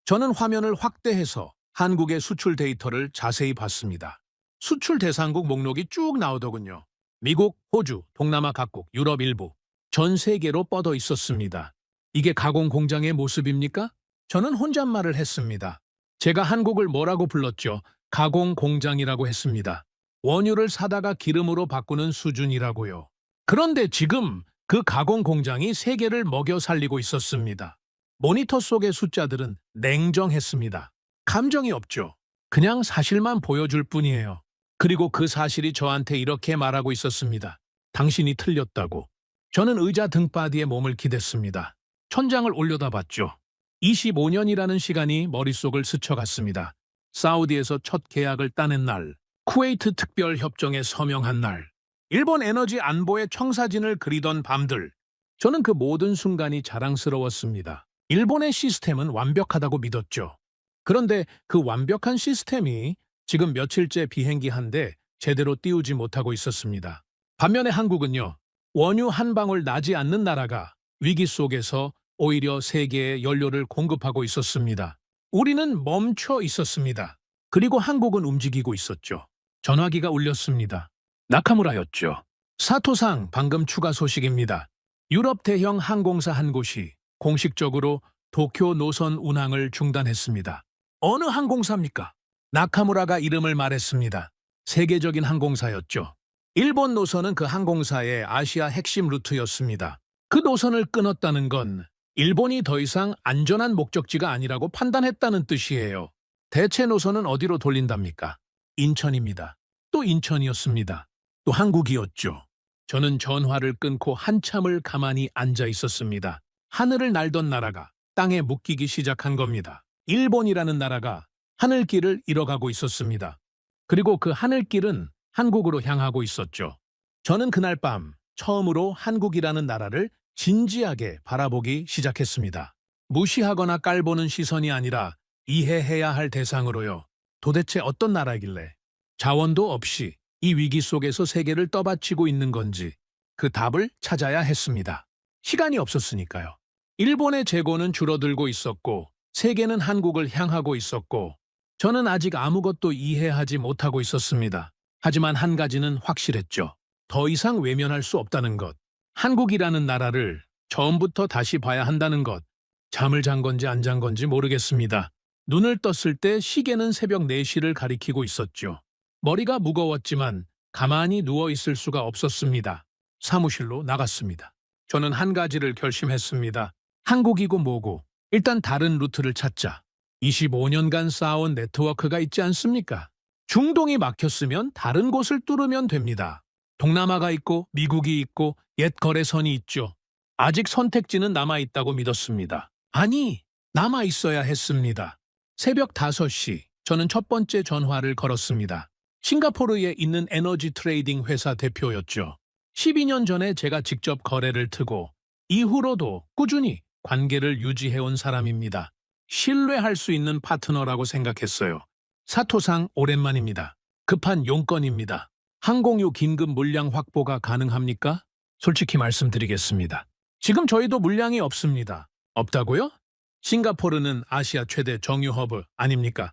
저는 화면을 확대해서 한국의 수출 데이터를 자세히 봤습니다. 수출 대상국 목록이 쭉 나오더군요. 미국, 호주, 동남아 각국, 유럽 일부, 전 세계로 뻗어 있었습니다. 이게 가공 공장의 모습입니까? 저는 혼잣말을 했습니다. 제가 한국을 뭐라고 불렀죠? 가공 공장이라고 했습니다. 원유를 사다가 기름으로 바꾸는 수준이라고요. 그런데 지금 그 가공 공장이 세계를 먹여 살리고 있었습니다. 모니터 속의 숫자들은 냉정했습니다. 감정이 없죠. 그냥 사실만 보여줄 뿐이에요. 그리고 그 사실이 저한테 이렇게 말하고 있었습니다. 당신이 틀렸다고. 저는 의자 등바디에 몸을 기댔습니다. 천장을 올려다봤죠. 25년이라는 시간이 머릿속을 스쳐갔습니다. 사우디에서 첫 계약을 따낸 날, 쿠웨이트 특별협정에 서명한 날, 일본 에너지 안보의 청사진을 그리던 밤들. 저는 그 모든 순간이 자랑스러웠습니다. 일본의 시스템은 완벽하다고 믿었죠. 그런데 그 완벽한 시스템이 지금 며칠째 비행기 한 대 제대로 띄우지 못하고 있었습니다. 반면에 한국은요, 원유 한 방울 나지 않는 나라가 위기 속에서 오히려 세계에 연료를 공급하고 있었습니다. 우리는 멈춰 있었습니다. 그리고 한국은 움직이고 있었죠. 전화기가 울렸습니다. 나카무라였죠. 사토상, 방금 추가 소식입니다. 유럽 대형 항공사 한 곳이 공식적으로 도쿄 노선 운항을 중단했습니다. 어느 항공사입니까? 나카무라가 이름을 말했습니다. 세계적인 항공사였죠. 일본 노선은 그 항공사의 아시아 핵심 루트였습니다. 그 노선을 끊었다는 건 일본이 더 이상 안전한 목적지가 아니라고 판단했다는 뜻이에요. 대체 노선은 어디로 돌린답니까? 인천입니다. 또 인천이었습니다. 또 한국이었죠. 저는 전화를 끊고 한참을 가만히 앉아 있었습니다. 하늘을 날던 나라가 땅에 묶이기 시작한 겁니다. 일본이라는 나라가 하늘길을 잃어가고 있었습니다. 그리고 그 하늘길은 한국으로 향하고 있었죠. 저는 그날 밤 처음으로 한국이라는 나라를 진지하게 바라보기 시작했습니다. 무시하거나 깔보는 시선이 아니라 이해해야 할 대상으로요. 도대체 어떤 나라길래 자원도 없이 이 위기 속에서 세계를 떠받치고 있는 건지 그 답을 찾아야 했습니다. 시간이 없었으니까요. 일본의 재고는 줄어들고 있었고 세계는 한국을 향하고 있었고 저는 아직 아무것도 이해하지 못하고 있었습니다. 하지만 한 가지는 확실했죠. 더 이상 외면할 수 없다는 것. 한국이라는 나라를 처음부터 다시 봐야 한다는 것. 잠을 잔 건지 안 잔 건지 모르겠습니다. 눈을 떴을 때 시계는 새벽 4시를 가리키고 있었죠. 머리가 무거웠지만 가만히 누워 있을 수가 없었습니다. 사무실로 나갔습니다. 저는 한 가지를 결심했습니다. 한국이고 뭐고 일단 다른 루트를 찾자. 25년간 쌓아온 네트워크가 있지 않습니까? 중동이 막혔으면 다른 곳을 뚫으면 됩니다. 동남아가 있고 미국이 있고 옛 거래선이 있죠. 아직 선택지는 남아있다고 믿었습니다. 아니, 남아있어야 했습니다. 새벽 5시, 저는 첫 번째 전화를 걸었습니다. 싱가포르에 있는 에너지 트레이딩 회사 대표였죠. 12년 전에 제가 직접 거래를 트고 이후로도 꾸준히 관계를 유지해온 사람입니다. 신뢰할 수 있는 파트너라고 생각했어요. 사토상 오랜만입니다. 급한 용건입니다. 항공유 긴급 물량 확보가 가능합니까? 솔직히 말씀드리겠습니다. 지금 저희도 물량이 없습니다. 없다고요? 싱가포르는 아시아 최대 정유 허브 아닙니까?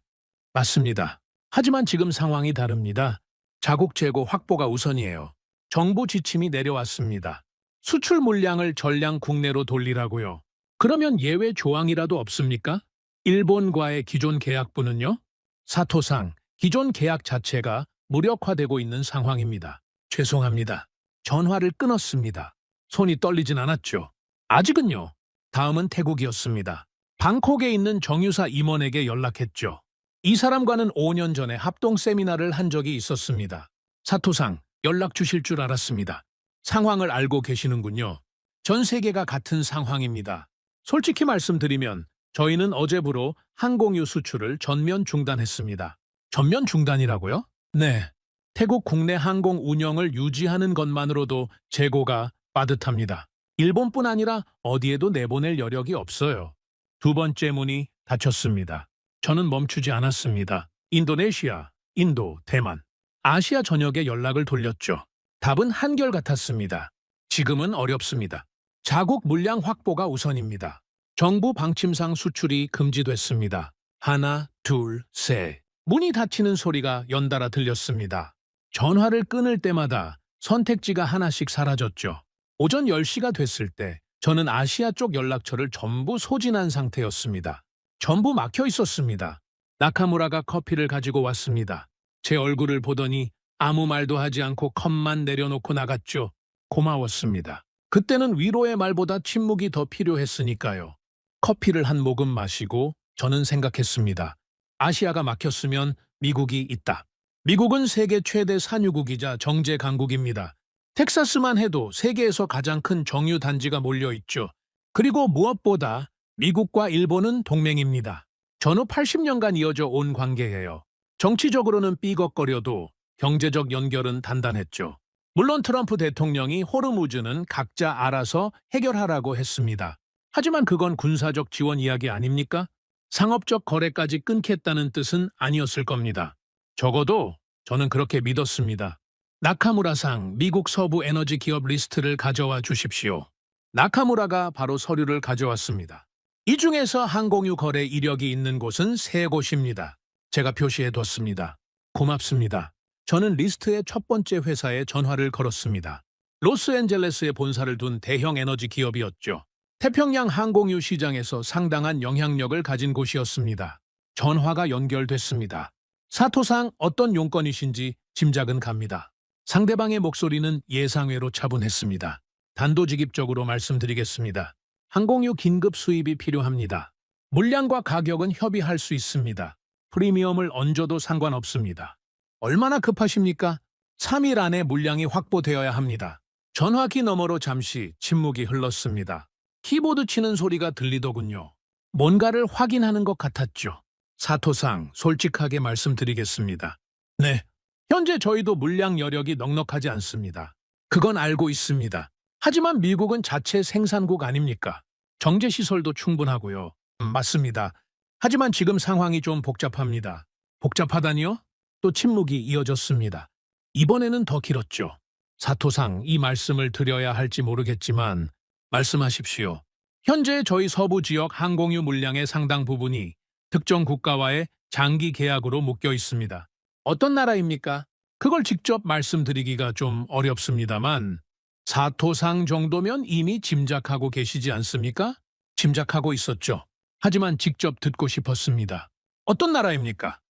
맞습니다. 하지만 지금 상황이 다릅니다. 자국 재고 확보가 우선이에요. 정부 지침이 내려왔습니다. 수출 물량을 전량 국내로 돌리라고요. 그러면 예외 조항이라도 없습니까? 일본과의 기존 계약분은요? 사토상, 기존 계약 자체가 무력화되고 있는 상황입니다. 죄송합니다. 전화를 끊었습니다. 손이 떨리진 않았죠. 아직은요. 다음은 태국이었습니다. 방콕에 있는 정유사 임원에게 연락했죠. 이 사람과는 5년 전에 합동 세미나를 한 적이 있었습니다. 사토상, 연락 주실 줄 알았습니다. 상황을 알고 계시는군요. 전 세계가 같은 상황입니다. 솔직히 말씀드리면 저희는 어제부로 항공유 수출을 전면 중단했습니다. 전면 중단이라고요? 네. 태국 국내 항공 운영을 유지하는 것만으로도 재고가 빠듯합니다. 일본뿐 아니라 어디에도 내보낼 여력이 없어요. 두 번째 문이 닫혔습니다. 저는 멈추지 않았습니다. 인도네시아, 인도, 대만, 아시아 전역에 연락을 돌렸죠. 답은 한결같았습니다. 지금은 어렵습니다. 자국 물량 확보가 우선입니다. 정부 방침상 수출이 금지됐습니다. 하나, 둘, 셋. 문이 닫히는 소리가 연달아 들렸습니다. 전화를 끊을 때마다 선택지가 하나씩 사라졌죠. 오전 10시가 됐을 때 저는 아시아 쪽 연락처를 전부 소진한 상태였습니다. 전부 막혀 있었습니다. 나카무라가 커피를 가지고 왔습니다. 제 얼굴을 보더니 아무 말도 하지 않고 컵만 내려놓고 나갔죠. 고마웠습니다. 그때는 위로의 말보다 침묵이 더 필요했으니까요. 커피를 한 모금 마시고 저는 생각했습니다. 아시아가 막혔으면 미국이 있다. 미국은 세계 최대 산유국이자 정제 강국입니다. 텍사스만 해도 세계에서 가장 큰 정유 단지가 몰려있죠. 그리고 무엇보다 미국과 일본은 동맹입니다. 전후 80년간 이어져 온 관계예요. 정치적으로는 삐걱거려도 경제적 연결은 단단했죠. 물론 트럼프 대통령이 호르무즈는 각자 알아서 해결하라고 했습니다. 하지만 그건 군사적 지원 이야기 아닙니까? 상업적 거래까지 끊겠다는 뜻은 아니었을 겁니다. 적어도 저는 그렇게 믿었습니다. 나카무라상 미국 서부 에너지 기업 리스트를 가져와 주십시오. 나카무라가 바로 서류를 가져왔습니다. 이 중에서 항공유 거래 이력이 있는 곳은 3곳입니다. 제가 표시해뒀습니다. 고맙습니다. 저는 리스트의 첫 번째 회사에 전화를 걸었습니다. 로스앤젤레스에 본사를 둔 대형 에너지 기업이었죠. 태평양 항공유 시장에서 상당한 영향력을 가진 곳이었습니다. 전화가 연결됐습니다. 사토상 어떤 용건이신지 짐작은 갑니다. 상대방의 목소리는 예상외로 차분했습니다. 단도직입적으로 말씀드리겠습니다. 항공유 긴급 수입이 필요합니다. 물량과 가격은 협의할 수 있습니다. 프리미엄을 얹어도 상관없습니다. 얼마나 급하십니까? 3일 안에 물량이 확보되어야 합니다. 전화기 너머로 잠시 침묵이 흘렀습니다. 키보드 치는 소리가 들리더군요. 뭔가를 확인하는 것 같았죠. 사토상, 솔직하게 말씀드리겠습니다. 네, 현재 저희도 물량 여력이 넉넉하지 않습니다. 그건 알고 있습니다. 하지만 미국은 자체 생산국 아닙니까? 정제시설도 충분하고요. 맞습니다. 하지만 지금 상황이 좀 복잡합니다. 복잡하다니요? 또 침묵이 이어졌습니다. 이번에는 더 길었죠. 사토상, 이 말씀을 드려야 할지 모르겠지만 말씀하십시오. 현재 저희 서부 지역 항공유 물량의 상당 부분이 특정 국가와의 장기 계약으로 묶여 있습니다. 어떤 나라입니까? 그걸 직접 말씀드리기가 좀 어렵습니다만 사토상 정도면 이미 짐작하고 계시지 않습니까? 짐작하고 있었죠. 하지만 직접 듣고 싶었습니다. 어떤 나라입니까?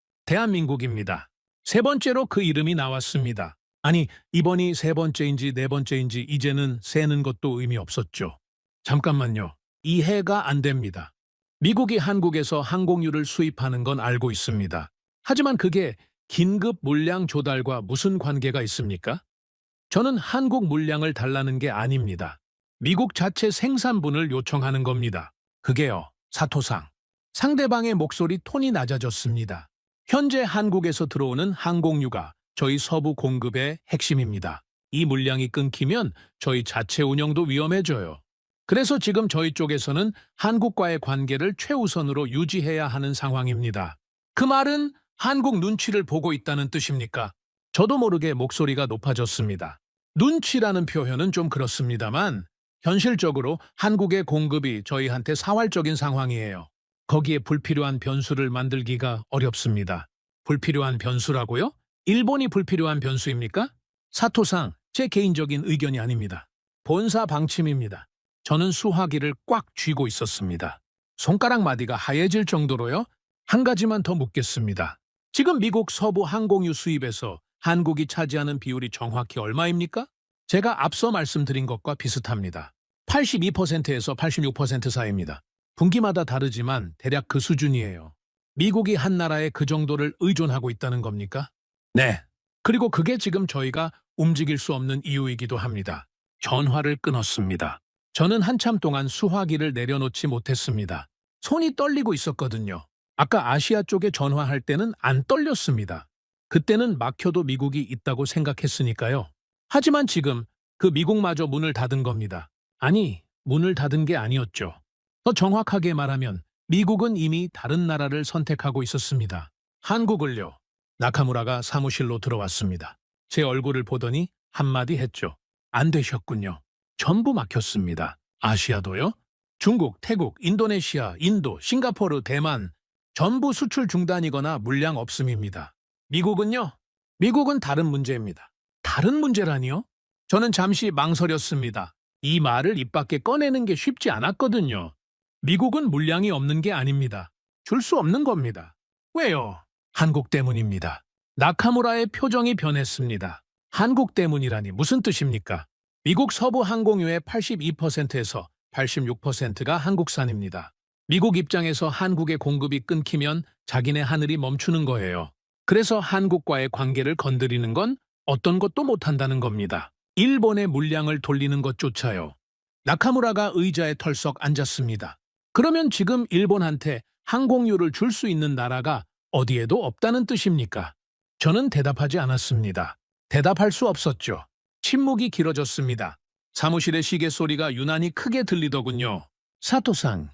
대한민국입니다. 세 번째로 그 이름이 나왔습니다. 아니, 이번이 세 번째인지 네 번째인지 이제는 세는 것도 의미 없었죠. 잠깐만요. 이해가 안 됩니다. 미국이 한국에서 항공유를 수입하는 건 알고 있습니다. 하지만 그게 긴급 물량 조달과 무슨 관계가 있습니까? 저는 한국 물량을 달라는 게 아닙니다. 미국 자체 생산분을 요청하는 겁니다. 그게요, 사토상. 상대방의 목소리 톤이 낮아졌습니다. 현재 한국에서 들어오는 항공유가 저희 서부 공급의 핵심입니다. 이 물량이 끊기면 저희 자체 운영도 위험해져요. 그래서 지금 저희 쪽에서는 한국과의 관계를 최우선으로 유지해야 하는 상황입니다. 그 말은 한국 눈치를 보고 있다는 뜻입니까? 저도 모르게 목소리가 높아졌습니다. 눈치라는 표현은 좀 그렇습니다만 현실적으로 한국의 공급이 저희한테 사활적인 상황이에요. 거기에 불필요한 변수를 만들기가 어렵습니다. 불필요한 변수라고요? 일본이 불필요한 변수입니까? 사토상, 제 개인적인 의견이 아닙니다. 본사 방침입니다. 저는 수화기를 꽉 쥐고 있었습니다. 손가락 마디가 하얘질 정도로요? 한 가지만 더 묻겠습니다. 지금 미국 서부 항공유 수입에서 한국이 차지하는 비율이 정확히 얼마입니까? 제가 앞서 말씀드린 것과 비슷합니다. 82%에서 86% 사이입니다. 분기마다 다르지만 대략 그 수준이에요. 미국이 한 나라에 그 정도를 의존하고 있다는 겁니까? 네. 그리고 그게 지금 저희가 움직일 수 없는 이유이기도 합니다. 전화를 끊었습니다. 저는 한참 동안 수화기를 내려놓지 못했습니다. 손이 떨리고 있었거든요. 아까 아시아 쪽에 전화할 때는 안 떨렸습니다. 그때는 막혀도 미국이 있다고 생각했으니까요. 하지만 지금 그 미국마저 문을 닫은 겁니다. 아니, 문을 닫은 게 아니었죠. 더 정확하게 말하면 미국은 이미 다른 나라를 선택하고 있었습니다. 한국을요. 나카무라가 사무실로 들어왔습니다. 제 얼굴을 보더니 한마디 했죠. 안 되셨군요. 전부 막혔습니다. 아시아도요? 중국, 태국, 인도네시아, 인도, 싱가포르, 대만 전부 수출 중단이거나 물량 없음입니다. 미국은요? 미국은 다른 문제입니다. 다른 문제라니요? 저는 잠시 망설였습니다. 이 말을 입 밖에 꺼내는 게 쉽지 않았거든요. 미국은 물량이 없는 게 아닙니다. 줄 수 없는 겁니다. 왜요? 한국 때문입니다. 나카무라의 표정이 변했습니다. 한국 때문이라니 무슨 뜻입니까? 미국 서부 항공유의 82%에서 86%가 한국산입니다. 미국 입장에서 한국의 공급이 끊기면 자기네 하늘이 멈추는 거예요. 그래서 한국과의 관계를 건드리는 건 어떤 것도 못한다는 겁니다. 일본의 물량을 돌리는 것조차요. 나카무라가 의자에 털썩 앉았습니다. 그러면 지금 일본한테 항공유를 줄 수 있는 나라가 어디에도 없다는 뜻입니까? 저는 대답하지 않았습니다. 대답할 수 없었죠. 침묵이 길어졌습니다. 사무실의 시계 소리가 유난히 크게 들리더군요. 사토상,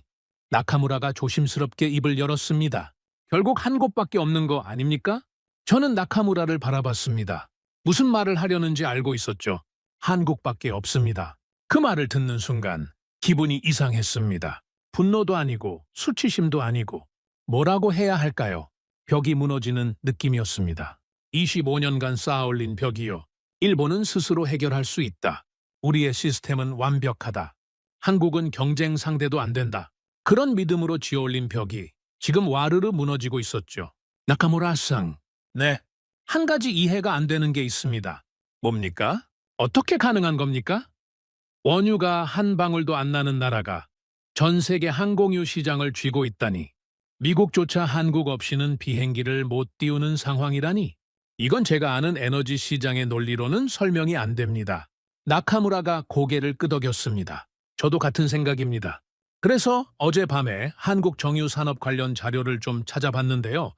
나카무라가 조심스럽게 입을 열었습니다. 결국 한 곳밖에 없는 거 아닙니까? 저는 나카무라를 바라봤습니다. 무슨 말을 하려는지 알고 있었죠. 한국밖에 없습니다. 그 말을 듣는 순간 기분이 이상했습니다. 분노도 아니고 수치심도 아니고 뭐라고 해야 할까요? 벽이 무너지는 느낌이었습니다. 25년간 쌓아올린 벽이요. 일본은 스스로 해결할 수 있다. 우리의 시스템은 완벽하다. 한국은 경쟁 상대도 안 된다. 그런 믿음으로 지어올린 벽이 지금 와르르 무너지고 있었죠. 나카무라-상, 네, 한 가지 이해가 안 되는 게 있습니다. 뭡니까? 어떻게 가능한 겁니까? 원유가 한 방울도 안 나는 나라가 전 세계 항공유 시장을 쥐고 있다니, 미국조차 한국 없이는 비행기를 못 띄우는 상황이라니, 이건 제가 아는 에너지 시장의 논리로는 설명이 안 됩니다. 나카무라가 고개를 끄덕였습니다. 저도 같은 생각입니다. 그래서 어젯밤에 한국 정유산업 관련 자료를 좀 찾아봤는데요.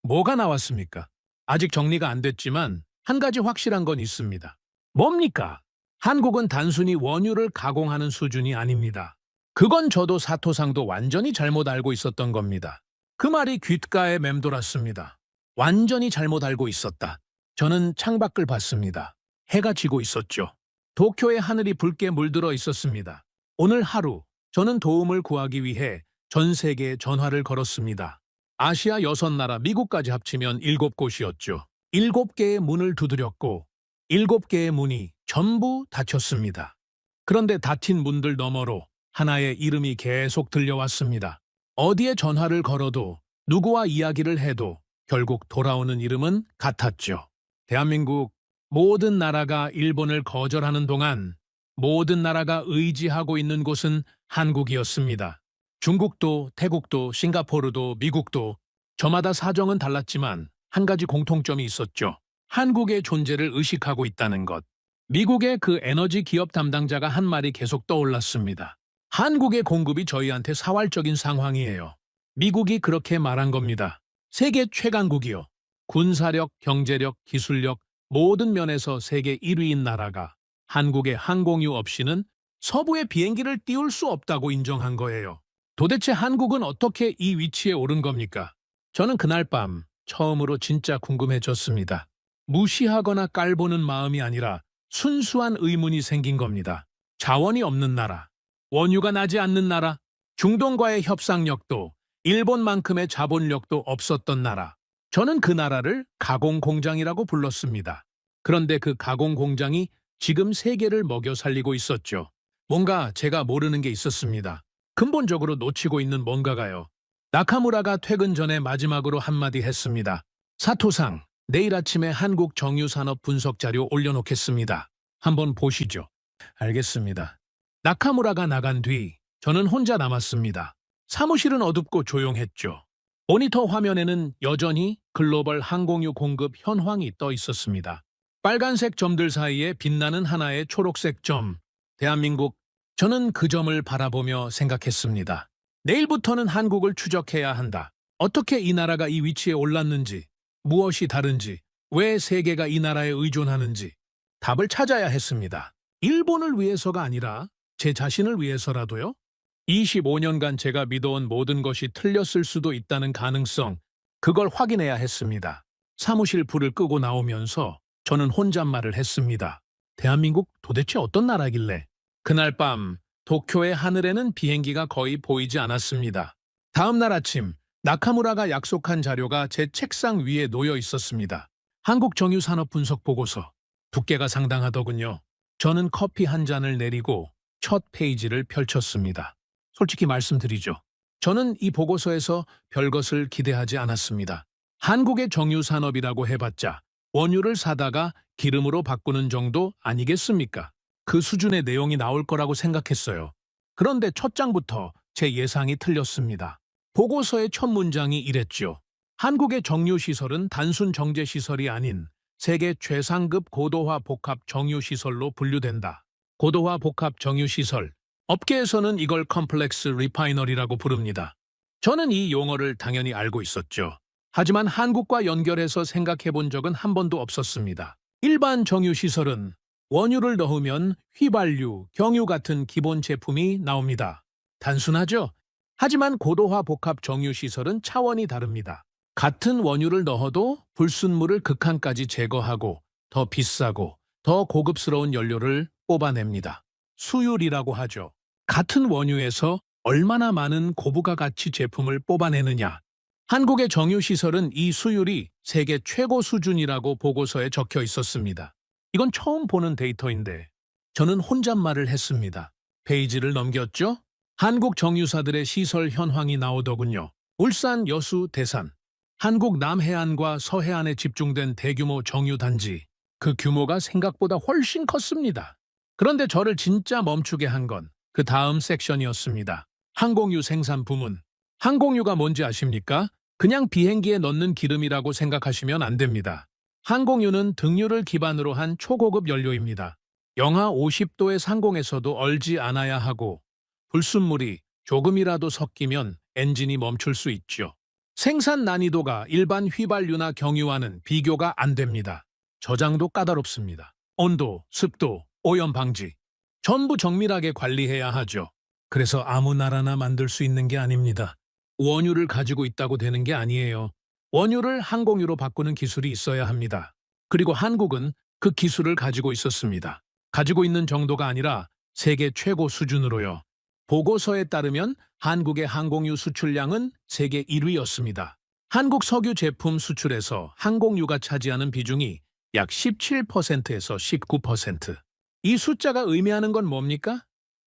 뭐가 나왔습니까? 아직 정리가 안 됐지만 한 가지 확실한 건 있습니다. 뭡니까? 한국은 단순히 원유를 가공하는 수준이 아닙니다. 그건 저도 사토상도 완전히 잘못 알고 있었던 겁니다. 그 말이 귓가에 맴돌았습니다. 완전히 잘못 알고 있었다. 저는 창밖을 봤습니다. 해가 지고 있었죠. 도쿄의 하늘이 붉게 물들어 있었습니다. 오늘 하루 저는 도움을 구하기 위해 전 세계에 전화를 걸었습니다. 아시아 6나라, 미국까지 합치면 7곳이었죠. 7개의 문을 두드렸고 7개의 문이 전부 닫혔습니다. 그런데 닫힌 문들 너머로 하나의 이름이 계속 들려왔습니다. 어디에 전화를 걸어도 누구와 이야기를 해도 결국 돌아오는 이름은 같았죠. 대한민국. 모든 나라가 일본을 거절하는 동안 모든 나라가 의지하고 있는 곳은 한국이었습니다. 중국도, 태국도, 싱가포르도, 미국도 저마다 사정은 달랐지만 한 가지 공통점이 있었죠. 한국의 존재를 의식하고 있다는 것. 미국의 그 에너지 기업 담당자가 한 말이 계속 떠올랐습니다. 한국의 공급이 저희한테 사활적인 상황이에요. 미국이 그렇게 말한 겁니다. 세계 최강국이요. 군사력, 경제력, 기술력, 모든 면에서 세계 1위인 나라가 한국의 항공유 없이는 서부의 비행기를 띄울 수 없다고 인정한 거예요. 도대체 한국은 어떻게 이 위치에 오른 겁니까? 저는 그날 밤 처음으로 진짜 궁금해졌습니다. 무시하거나 깔보는 마음이 아니라 순수한 의문이 생긴 겁니다. 자원이 없는 나라, 원유가 나지 않는 나라, 중동과의 협상력도 일본만큼의 자본력도 없었던 나라. 저는 그 나라를 가공공장이라고 불렀습니다. 그런데 그 가공공장이 지금 세계를 먹여 살리고 있었죠. 뭔가 제가 모르는 게 있었습니다. 근본적으로 놓치고 있는 뭔가가요. 나카무라가 퇴근 전에 마지막으로 한마디 했습니다. 사토상, 내일 아침에 한국 정유산업 분석 자료 올려놓겠습니다. 한번 보시죠. 알겠습니다. 나카무라가 나간 뒤 저는 혼자 남았습니다. 사무실은 어둡고 조용했죠. 모니터 화면에는 여전히 글로벌 항공유 공급 현황이 떠 있었습니다. 빨간색 점들 사이에 빛나는 하나의 초록색 점. 대한민국. 저는 그 점을 바라보며 생각했습니다. 내일부터는 한국을 추적해야 한다. 어떻게 이 나라가 이 위치에 올랐는지, 무엇이 다른지, 왜 세계가 이 나라에 의존하는지 답을 찾아야 했습니다. 일본을 위해서가 아니라 제 자신을 위해서라도요. 25년간 제가 믿어온 모든 것이 틀렸을 수도 있다는 가능성, 그걸 확인해야 했습니다. 사무실 불을 끄고 나오면서 저는 혼잣말을 했습니다. 대한민국 도대체 어떤 나라길래? 그날 밤 도쿄의 하늘에는 비행기가 거의 보이지 않았습니다. 다음 날 아침 나카무라가 약속한 자료가 제 책상 위에 놓여 있었습니다. 한국 정유산업 분석 보고서. 두께가 상당하더군요. 저는 커피 한 잔을 내리고 첫 페이지를 펼쳤습니다. 솔직히 말씀드리죠. 저는 이 보고서에서 별것을 기대하지 않았습니다. 한국의 정유산업이라고 해봤자 원유를 사다가 기름으로 바꾸는 정도 아니겠습니까? 그 수준의 내용이 나올 거라고 생각했어요. 그런데 첫 장부터 제 예상이 틀렸습니다. 보고서의 첫 문장이 이랬죠. 한국의 정유시설은 단순 정제시설이 아닌 세계 최상급 고도화 복합 정유시설로 분류된다. 고도화 복합 정유시설. 업계에서는 이걸 컴플렉스 리파이너리라고 부릅니다. 저는 이 용어를 당연히 알고 있었죠. 하지만 한국과 연결해서 생각해 본 적은 한 번도 없었습니다. 일반 정유시설은 원유를 넣으면 휘발유, 경유 같은 기본 제품이 나옵니다. 단순하죠? 하지만 고도화 복합 정유시설은 차원이 다릅니다. 같은 원유를 넣어도 불순물을 극한까지 제거하고 더 비싸고 더 고급스러운 연료를 뽑아냅니다. 수율이라고 하죠. 같은 원유에서 얼마나 많은 고부가 가치 제품을 뽑아내느냐. 한국의 정유시설은 이 수율이 세계 최고 수준이라고 보고서에 적혀 있었습니다. 이건 처음 보는 데이터인데 저는 혼잣말을 했습니다. 페이지를 넘겼죠? 한국 정유사들의 시설 현황이 나오더군요. 울산, 여수, 대산. 한국 남해안과 서해안에 집중된 대규모 정유단지. 그 규모가 생각보다 훨씬 컸습니다. 그런데 저를 진짜 멈추게 한 건 그 다음 섹션이었습니다. 항공유 생산 부문. 항공유가 뭔지 아십니까? 그냥 비행기에 넣는 기름이라고 생각하시면 안 됩니다. 항공유는 등유를 기반으로 한 초고급 연료입니다. 영하 50도의 상공에서도 얼지 않아야 하고 불순물이 조금이라도 섞이면 엔진이 멈출 수 있죠. 생산 난이도가 일반 휘발유나 경유와는 비교가 안 됩니다. 저장도 까다롭습니다. 온도, 습도, 오염 방지. 전부 정밀하게 관리해야 하죠. 그래서 아무 나라나 만들 수 있는 게 아닙니다. 원유를 가지고 있다고 되는 게 아니에요. 원유를 항공유로 바꾸는 기술이 있어야 합니다. 그리고 한국은 그 기술을 가지고 있었습니다. 가지고 있는 정도가 아니라 세계 최고 수준으로요. 보고서에 따르면 한국의 항공유 수출량은 세계 1위였습니다. 한국 석유 제품 수출에서 항공유가 차지하는 비중이 약 17%에서 19%. 이 숫자가 의미하는 건 뭡니까?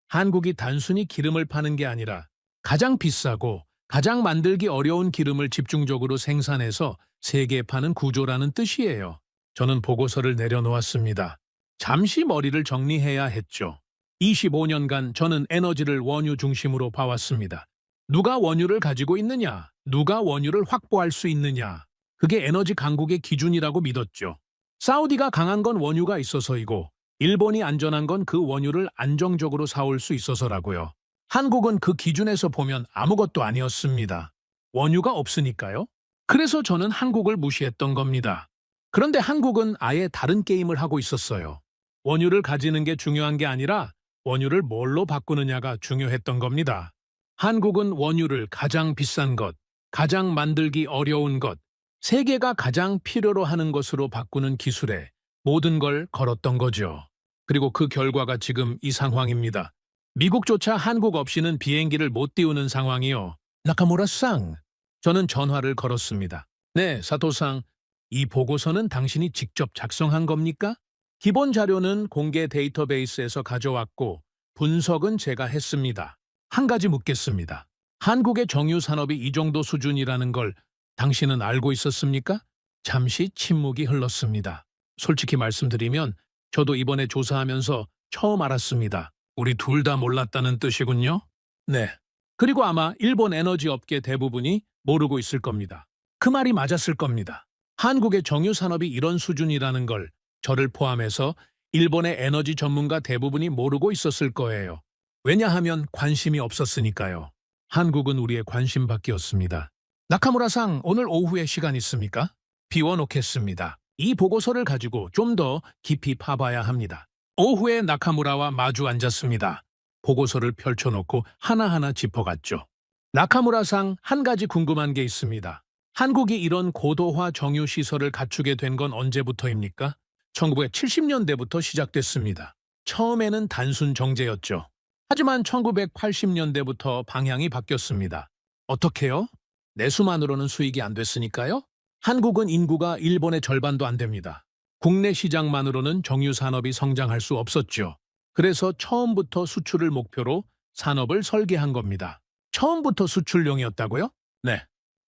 한국이 단순히 기름을 파는 게 아니라 가장 비싸고 가장 만들기 어려운 기름을 집중적으로 생산해서 세계에 파는 구조라는 뜻이에요. 저는 보고서를 내려놓았습니다. 잠시 머리를 정리해야 했죠. 25년간 저는 에너지를 원유 중심으로 봐왔습니다. 누가 원유를 가지고 있느냐, 누가 원유를 확보할 수 있느냐. 그게 에너지 강국의 기준이라고 믿었죠. 사우디가 강한 건 원유가 있어서이고 일본이 안전한 건 그 원유를 안정적으로 사올 수 있어서라고요. 한국은 그 기준에서 보면 아무것도 아니었습니다. 원유가 없으니까요. 그래서 저는 한국을 무시했던 겁니다. 그런데 한국은 아예 다른 게임을 하고 있었어요. 원유를 가지는 게 중요한 게 아니라 원유를 뭘로 바꾸느냐가 중요했던 겁니다. 한국은 원유를 가장 비싼 것, 가장 만들기 어려운 것, 세계가 가장 필요로 하는 것으로 바꾸는 기술에 모든 걸 걸었던 거죠. 그리고 그 결과가 지금 이 상황입니다. 미국조차 한국 없이는 비행기를 못 띄우는 상황이요. 나카무라-상, 저는 전화를 걸었습니다. 네, 사토상, 이 보고서는 당신이 직접 작성한 겁니까? 기본 자료는 공개 데이터베이스에서 가져왔고 분석은 제가 했습니다. 한 가지 묻겠습니다. 한국의 정유 산업이 이 정도 수준이라는 걸 당신은 알고 있었습니까? 잠시 침묵이 흘렀습니다. 솔직히 말씀드리면 저도 이번에 조사하면서 처음 알았습니다. 우리 둘 다 몰랐다는 뜻이군요. 네. 그리고 아마 일본 에너지 업계 대부분이 모르고 있을 겁니다. 그 말이 맞았을 겁니다. 한국의 정유 산업이 이런 수준이라는 걸 저를 포함해서 일본의 에너지 전문가 대부분이 모르고 있었을 거예요. 왜냐하면 관심이 없었으니까요. 한국은 우리의 관심 밖이었습니다. 나카무라상, 오늘 오후에 시간 있습니까? 비워놓겠습니다. 이 보고서를 가지고 좀 더 깊이 파봐야 합니다. 오후에 나카무라와 마주 앉았습니다. 보고서를 펼쳐놓고 하나하나 짚어갔죠. 나카무라상, 한 가지 궁금한 게 있습니다. 한국이 이런 고도화 정유 시설을 갖추게 된 건 언제부터입니까? 1970년대부터 시작됐습니다. 처음에는 단순 정제였죠. 하지만 1980년대부터 방향이 바뀌었습니다. 어떻게요? 내수만으로는 수익이 안 됐으니까요? 한국은 인구가 일본의 절반도 안 됩니다. 국내 시장만으로는 정유 산업이 성장할 수 없었죠. 그래서 처음부터 수출을 목표로 산업을 설계한 겁니다. 처음부터 수출용이었다고요? 네.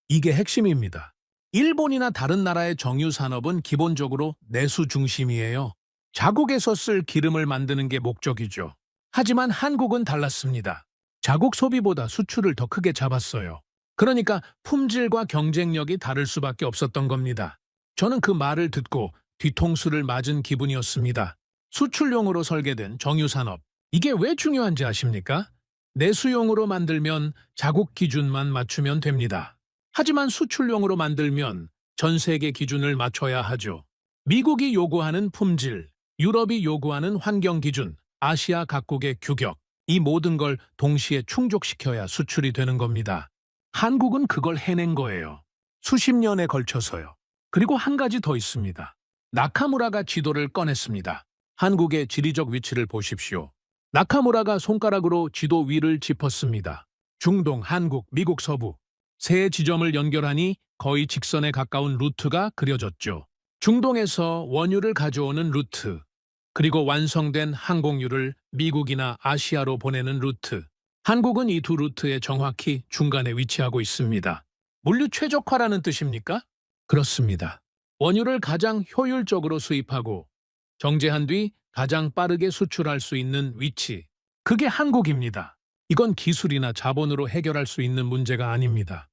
이게 핵심입니다. 일본이나 다른 나라의 정유 산업은 기본적으로 내수 중심이에요. 자국에서 쓸 기름을 만드는 게 목적이죠. 하지만 한국은 달랐습니다. 자국 소비보다 수출을 더 크게 잡았어요. 그러니까 품질과 경쟁력이 다를 수밖에 없었던 겁니다. 저는 그 말을 듣고 뒤통수를 맞은 기분이었습니다. 수출용으로 설계된 정유산업, 이게 왜 중요한지 아십니까? 내수용으로 만들면 자국 기준만 맞추면 됩니다. 하지만 수출용으로 만들면 전 세계 기준을 맞춰야 하죠. 미국이 요구하는 품질, 유럽이 요구하는 환경 기준, 아시아 각국의 규격, 이 모든 걸 동시에 충족시켜야 수출이 되는 겁니다. 한국은 그걸 해낸 거예요. 수십 년에 걸쳐서요. 그리고 한 가지 더 있습니다. 나카무라가 지도를 꺼냈습니다. 한국의 지리적 위치를 보십시오. 나카무라가 손가락으로 지도 위를 짚었습니다. 중동, 한국, 미국 서부. 세 지점을 연결하니 거의 직선에 가까운 루트가 그려졌죠. 중동에서 원유를 가져오는 루트, 그리고 완성된 항공유를 미국이나 아시아로 보내는 루트. 한국은 이 두 루트의 정확히 중간에 위치하고 있습니다. 물류 최적화라는 뜻입니까? 그렇습니다. 원유를 가장 효율적으로 수입하고 정제한 뒤 가장 빠르게 수출할 수 있는 위치. 그게 한국입니다. 이건 기술이나 자본으로 해결할 수 있는 문제가 아닙니다.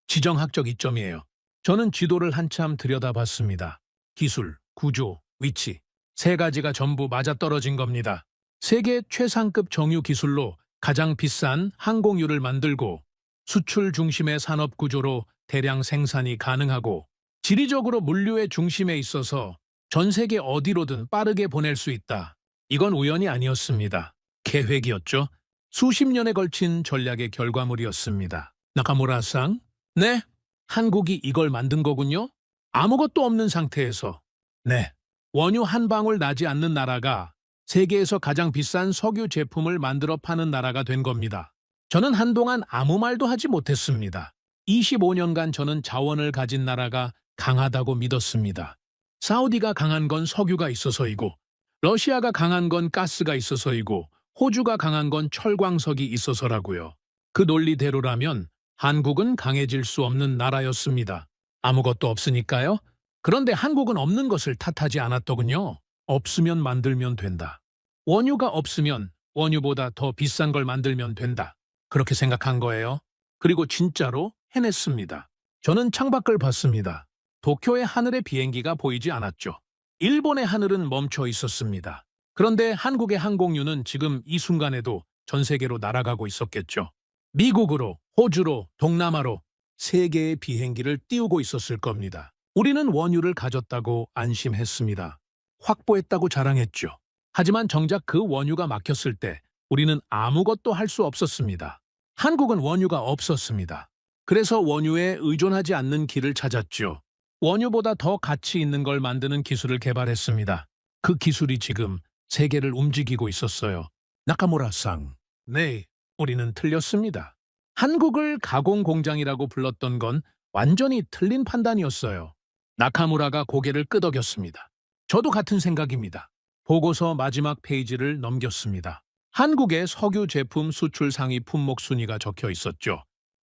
지정학적 이점이에요. 저는 지도를 한참 들여다봤습니다. 기술, 구조, 위치. 세 가지가 전부 맞아떨어진 겁니다. 세계 최상급 정유 기술로 가장 비싼 항공유를 만들고 수출 중심의 산업 구조로 대량 생산이 가능하고 지리적으로 물류의 중심에 있어서 전 세계 어디로든 빠르게 보낼 수 있다. 이건 우연이 아니었습니다. 계획이었죠. 수십 년에 걸친 전략의 결과물이었습니다. 나카무라-상? 네, 한국이 이걸 만든 거군요. 아무것도 없는 상태에서. 네, 원유 한 방울 나지 않는 나라가 세계에서 가장 비싼 석유 제품을 만들어 파는 나라가 된 겁니다. 저는 한동안 아무 말도 하지 못했습니다. 25년간 저는 자원을 가진 나라가 강하다고 믿었습니다. 사우디가 강한 건 석유가 있어서이고, 러시아가 강한 건 가스가 있어서이고, 호주가 강한 건 철광석이 있어서라고요. 그 논리대로라면 한국은 강해질 수 없는 나라였습니다. 아무것도 없으니까요. 그런데 한국은 없는 것을 탓하지 않았더군요. 없으면 만들면 된다. 원유가 없으면 원유보다 더 비싼 걸 만들면 된다. 그렇게 생각한 거예요. 그리고 진짜로 해냈습니다. 저는 창밖을 봤습니다. 도쿄의 하늘에 비행기가 보이지 않았죠. 일본의 하늘은 멈춰 있었습니다. 그런데 한국의 항공유는 지금 이 순간에도 전 세계로 날아가고 있었겠죠. 미국으로, 호주로, 동남아로 세 개의 비행기를 띄우고 있었을 겁니다. 우리는 원유를 가졌다고 안심했습니다. 확보했다고 자랑했죠. 하지만 정작 그 원유가 막혔을 때 우리는 아무것도 할 수 없었습니다. 한국은 원유가 없었습니다. 그래서 원유에 의존하지 않는 길을 찾았죠. 원유보다 더 가치 있는 걸 만드는 기술을 개발했습니다. 그 기술이 지금 세계를 움직이고 있었어요. 나카무라-상. 네, 우리는 틀렸습니다. 한국을 가공 공장이라고 불렀던 건 완전히 틀린 판단이었어요. 나카무라가 고개를 끄덕였습니다. 저도 같은 생각입니다. 보고서 마지막 페이지를 넘겼습니다. 한국의 석유 제품 수출 상위 품목 순위가 적혀 있었죠.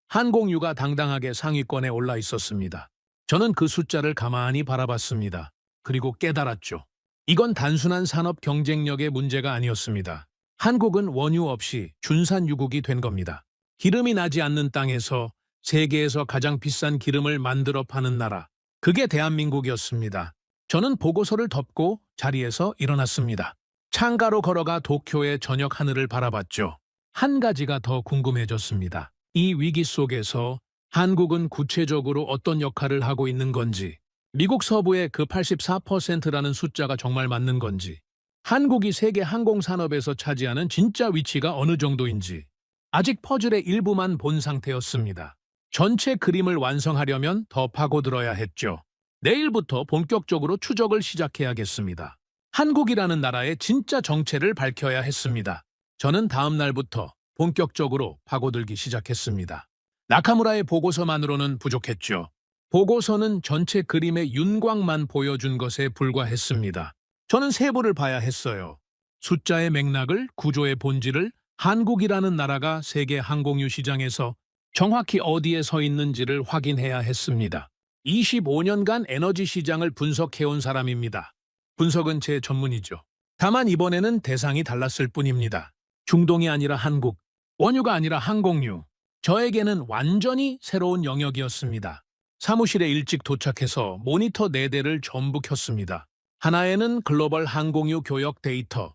항공유가 당당하게 상위권에 올라 있었습니다. 저는 그 숫자를 가만히 바라봤습니다. 그리고 깨달았죠. 이건 단순한 산업 경쟁력의 문제가 아니었습니다. 한국은 원유 없이 준산 유국이 된 겁니다. 기름이 나지 않는 땅에서 세계에서 가장 비싼 기름을 만들어 파는 나라. 그게 대한민국이었습니다. 저는 보고서를 덮고 자리에서 일어났습니다. 창가로 걸어가 도쿄의 저녁 하늘을 바라봤죠. 한 가지가 더 궁금해졌습니다. 이 위기 속에서 한국은 구체적으로 어떤 역할을 하고 있는 건지, 미국 서부의 그 84%라는 숫자가 정말 맞는 건지, 한국이 세계 항공산업에서 차지하는 진짜 위치가 어느 정도인지, 아직 퍼즐의 일부만 본 상태였습니다. 전체 그림을 완성하려면 더 파고들어야 했죠. 내일부터 본격적으로 추적을 시작해야겠습니다. 한국이라는 나라의 진짜 정체를 밝혀야 했습니다. 저는 다음 날부터 본격적으로 파고들기 시작했습니다. 나카무라의 보고서만으로는 부족했죠. 보고서는 전체 그림의 윤곽만 보여준 것에 불과했습니다. 저는 세부를 봐야 했어요. 숫자의 맥락을, 구조의 본질을, 한국이라는 나라가 세계 항공유 시장에서 정확히 어디에 서 있는지를 확인해야 했습니다. 25년간 에너지 시장을 분석해온 사람입니다. 분석은 제 전문이죠. 다만 이번에는 대상이 달랐을 뿐입니다. 중동이 아니라 한국, 원유가 아니라 항공유. 저에게는 완전히 새로운 영역이었습니다. 사무실에 일찍 도착해서 모니터 4대를 전부 켰습니다. 하나에는 글로벌 항공유 교역 데이터,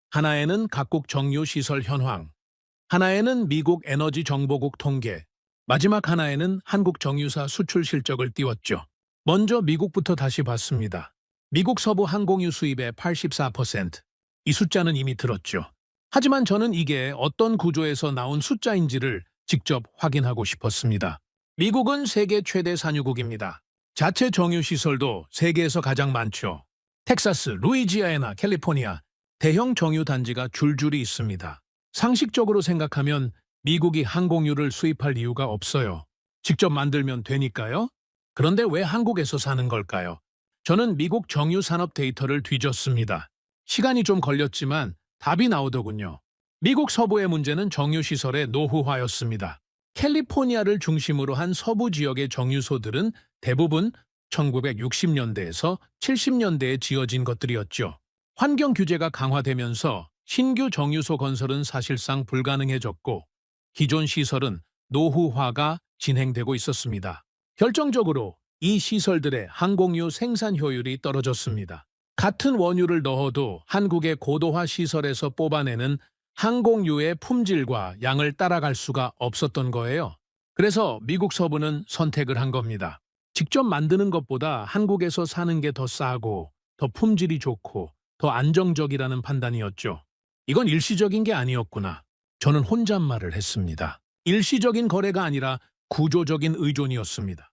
하나에는 각국 정유 시설 현황, 하나에는 미국 에너지 정보국 통계, 마지막 하나에는 한국 정유사 수출 실적을 띄웠죠. 먼저 미국부터 다시 봤습니다. 미국 서부 항공유 수입의 84%. 이 숫자는 이미 들었죠. 하지만 저는 이게 어떤 구조에서 나온 숫자인지를 직접 확인하고 싶었습니다. 미국은 세계 최대 산유국입니다. 자체 정유 시설도 세계에서 가장 많죠. 텍사스, 루이지아나, 캘리포니아, 대형 정유 단지가 줄줄이 있습니다. 상식적으로 생각하면 미국이 항공유를 수입할 이유가 없어요. 직접 만들면 되니까요. 그런데 왜 한국에서 사는 걸까요? 저는 미국 정유 산업 데이터를 뒤졌습니다. 시간이 좀 걸렸지만 답이 나오더군요. 미국 서부의 문제는 정유 시설의 노후화였습니다. 캘리포니아를 중심으로 한 서부 지역의 정유소들은 대부분 1960년대에서 70년대에 지어진 것들이었죠. 환경 규제가 강화되면서 신규 정유소 건설은 사실상 불가능해졌고 기존 시설은 노후화가 진행되고 있었습니다. 결정적으로 이 시설들의 항공유 생산 효율이 떨어졌습니다. 같은 원유를 넣어도 한국의 고도화 시설에서 뽑아내는 항공유의 품질과 양을 따라갈 수가 없었던 거예요. 그래서 미국 서부는 선택을 한 겁니다. 직접 만드는 것보다 한국에서 사는 게 더 싸고 더 품질이 좋고 더 안정적이라는 판단이었죠. 이건 일시적인 게 아니었구나. 저는 혼잣말을 했습니다. 일시적인 거래가 아니라 구조적인 의존이었습니다.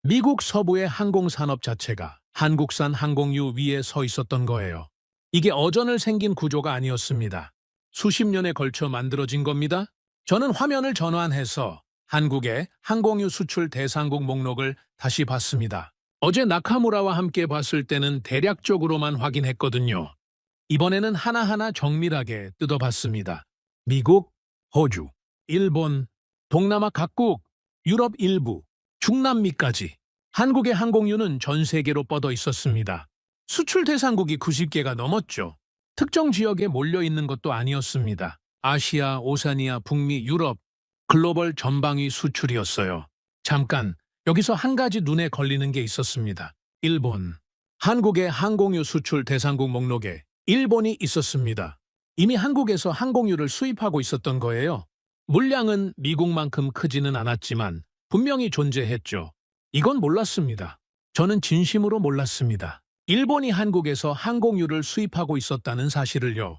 미국 서부의 항공산업 자체가 한국산 항공유 위에 서 있었던 거예요. 이게 어전을 생긴 구조가 아니었습니다. 수십 년에 걸쳐 만들어진 겁니다. 저는 화면을 전환해서 한국의 항공유 수출 대상국 목록을 다시 봤습니다. 어제 나카무라와 함께 봤을 때는 대략적으로만 확인했거든요. 이번에는 하나하나 정밀하게 뜯어봤습니다. 미국, 호주, 일본, 동남아 각국, 유럽 일부, 중남미까지 한국의 항공유는 전 세계로 뻗어 있었습니다. 수출 대상국이 90개가 넘었죠. 특정 지역에 몰려 있는 것도 아니었습니다. 아시아, 오사니아, 북미, 유럽, 글로벌 전방위 수출이었어요. 잠깐, 여기서 한 가지 눈에 걸리는 게 있었습니다. 일본. 한국의 항공유 수출 대상국 목록에 일본이 있었습니다. 이미 한국에서 항공유를 수입하고 있었던 거예요. 물량은 미국만큼 크지는 않았지만 분명히 존재했죠. 이건 몰랐습니다. 저는 진심으로 몰랐습니다. 일본이 한국에서 항공유를 수입하고 있었다는 사실을요.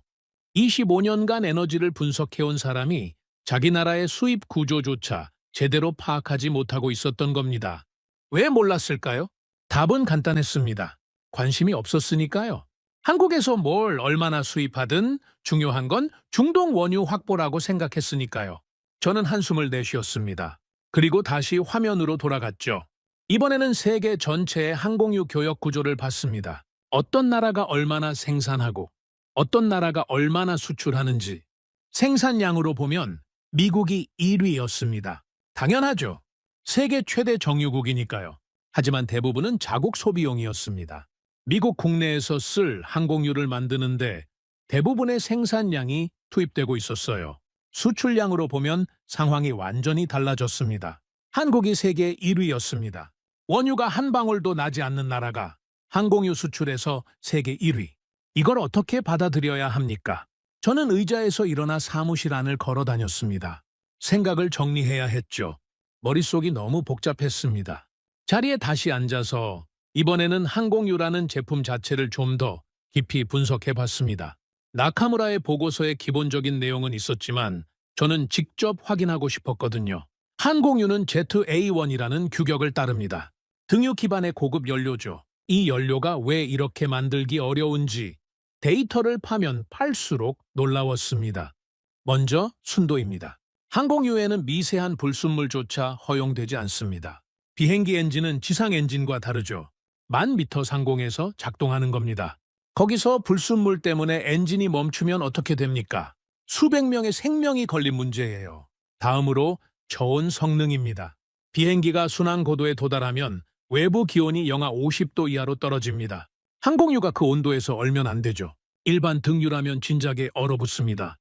25년간 에너지를 분석해온 사람이 자기 나라의 수입 구조조차 제대로 파악하지 못하고 있었던 겁니다. 왜 몰랐을까요? 답은 간단했습니다. 관심이 없었으니까요. 한국에서 뭘 얼마나 수입하든 중요한 건 중동 원유 확보라고 생각했으니까요. 저는 한숨을 내쉬었습니다. 그리고 다시 화면으로 돌아갔죠. 이번에는 세계 전체의 항공유 교역 구조를 봤습니다. 어떤 나라가 얼마나 생산하고 어떤 나라가 얼마나 수출하는지. 생산량으로 보면 미국이 1위였습니다. 당연하죠. 세계 최대 정유국이니까요. 하지만 대부분은 자국 소비용이었습니다. 미국 국내에서 쓸 항공유를 만드는데 대부분의 생산량이 투입되고 있었어요. 수출량으로 보면 상황이 완전히 달라졌습니다. 한국이 세계 1위였습니다. 원유가 한 방울도 나지 않는 나라가 항공유 수출에서 세계 1위. 이걸 어떻게 받아들여야 합니까? 저는 의자에서 일어나 사무실 안을 걸어 다녔습니다. 생각을 정리해야 했죠. 머릿속이 너무 복잡했습니다. 자리에 다시 앉아서 이번에는 항공유라는 제품 자체를 좀 더 깊이 분석해 봤습니다. 나카무라의 보고서의 기본적인 내용은 있었지만 저는 직접 확인하고 싶었거든요. 항공유는 ZA1이라는 규격을 따릅니다. 등유 기반의 고급 연료죠. 이 연료가 왜 이렇게 만들기 어려운지 데이터를 파면 팔수록 놀라웠습니다. 먼저 순도입니다. 항공유에는 미세한 불순물조차 허용되지 않습니다. 비행기 엔진은 지상 엔진과 다르죠. 10,000m 상공에서 작동하는 겁니다. 거기서 불순물 때문에 엔진이 멈추면 어떻게 됩니까? 수백 명의 생명이 걸린 문제예요. 다음으로 저온 성능입니다. 비행기가 순항 고도에 도달하면 외부 기온이 영하 50도 이하로 떨어집니다. 항공유가 그 온도에서 얼면 안 되죠. 일반 등유라면 진작에 얼어붙습니다.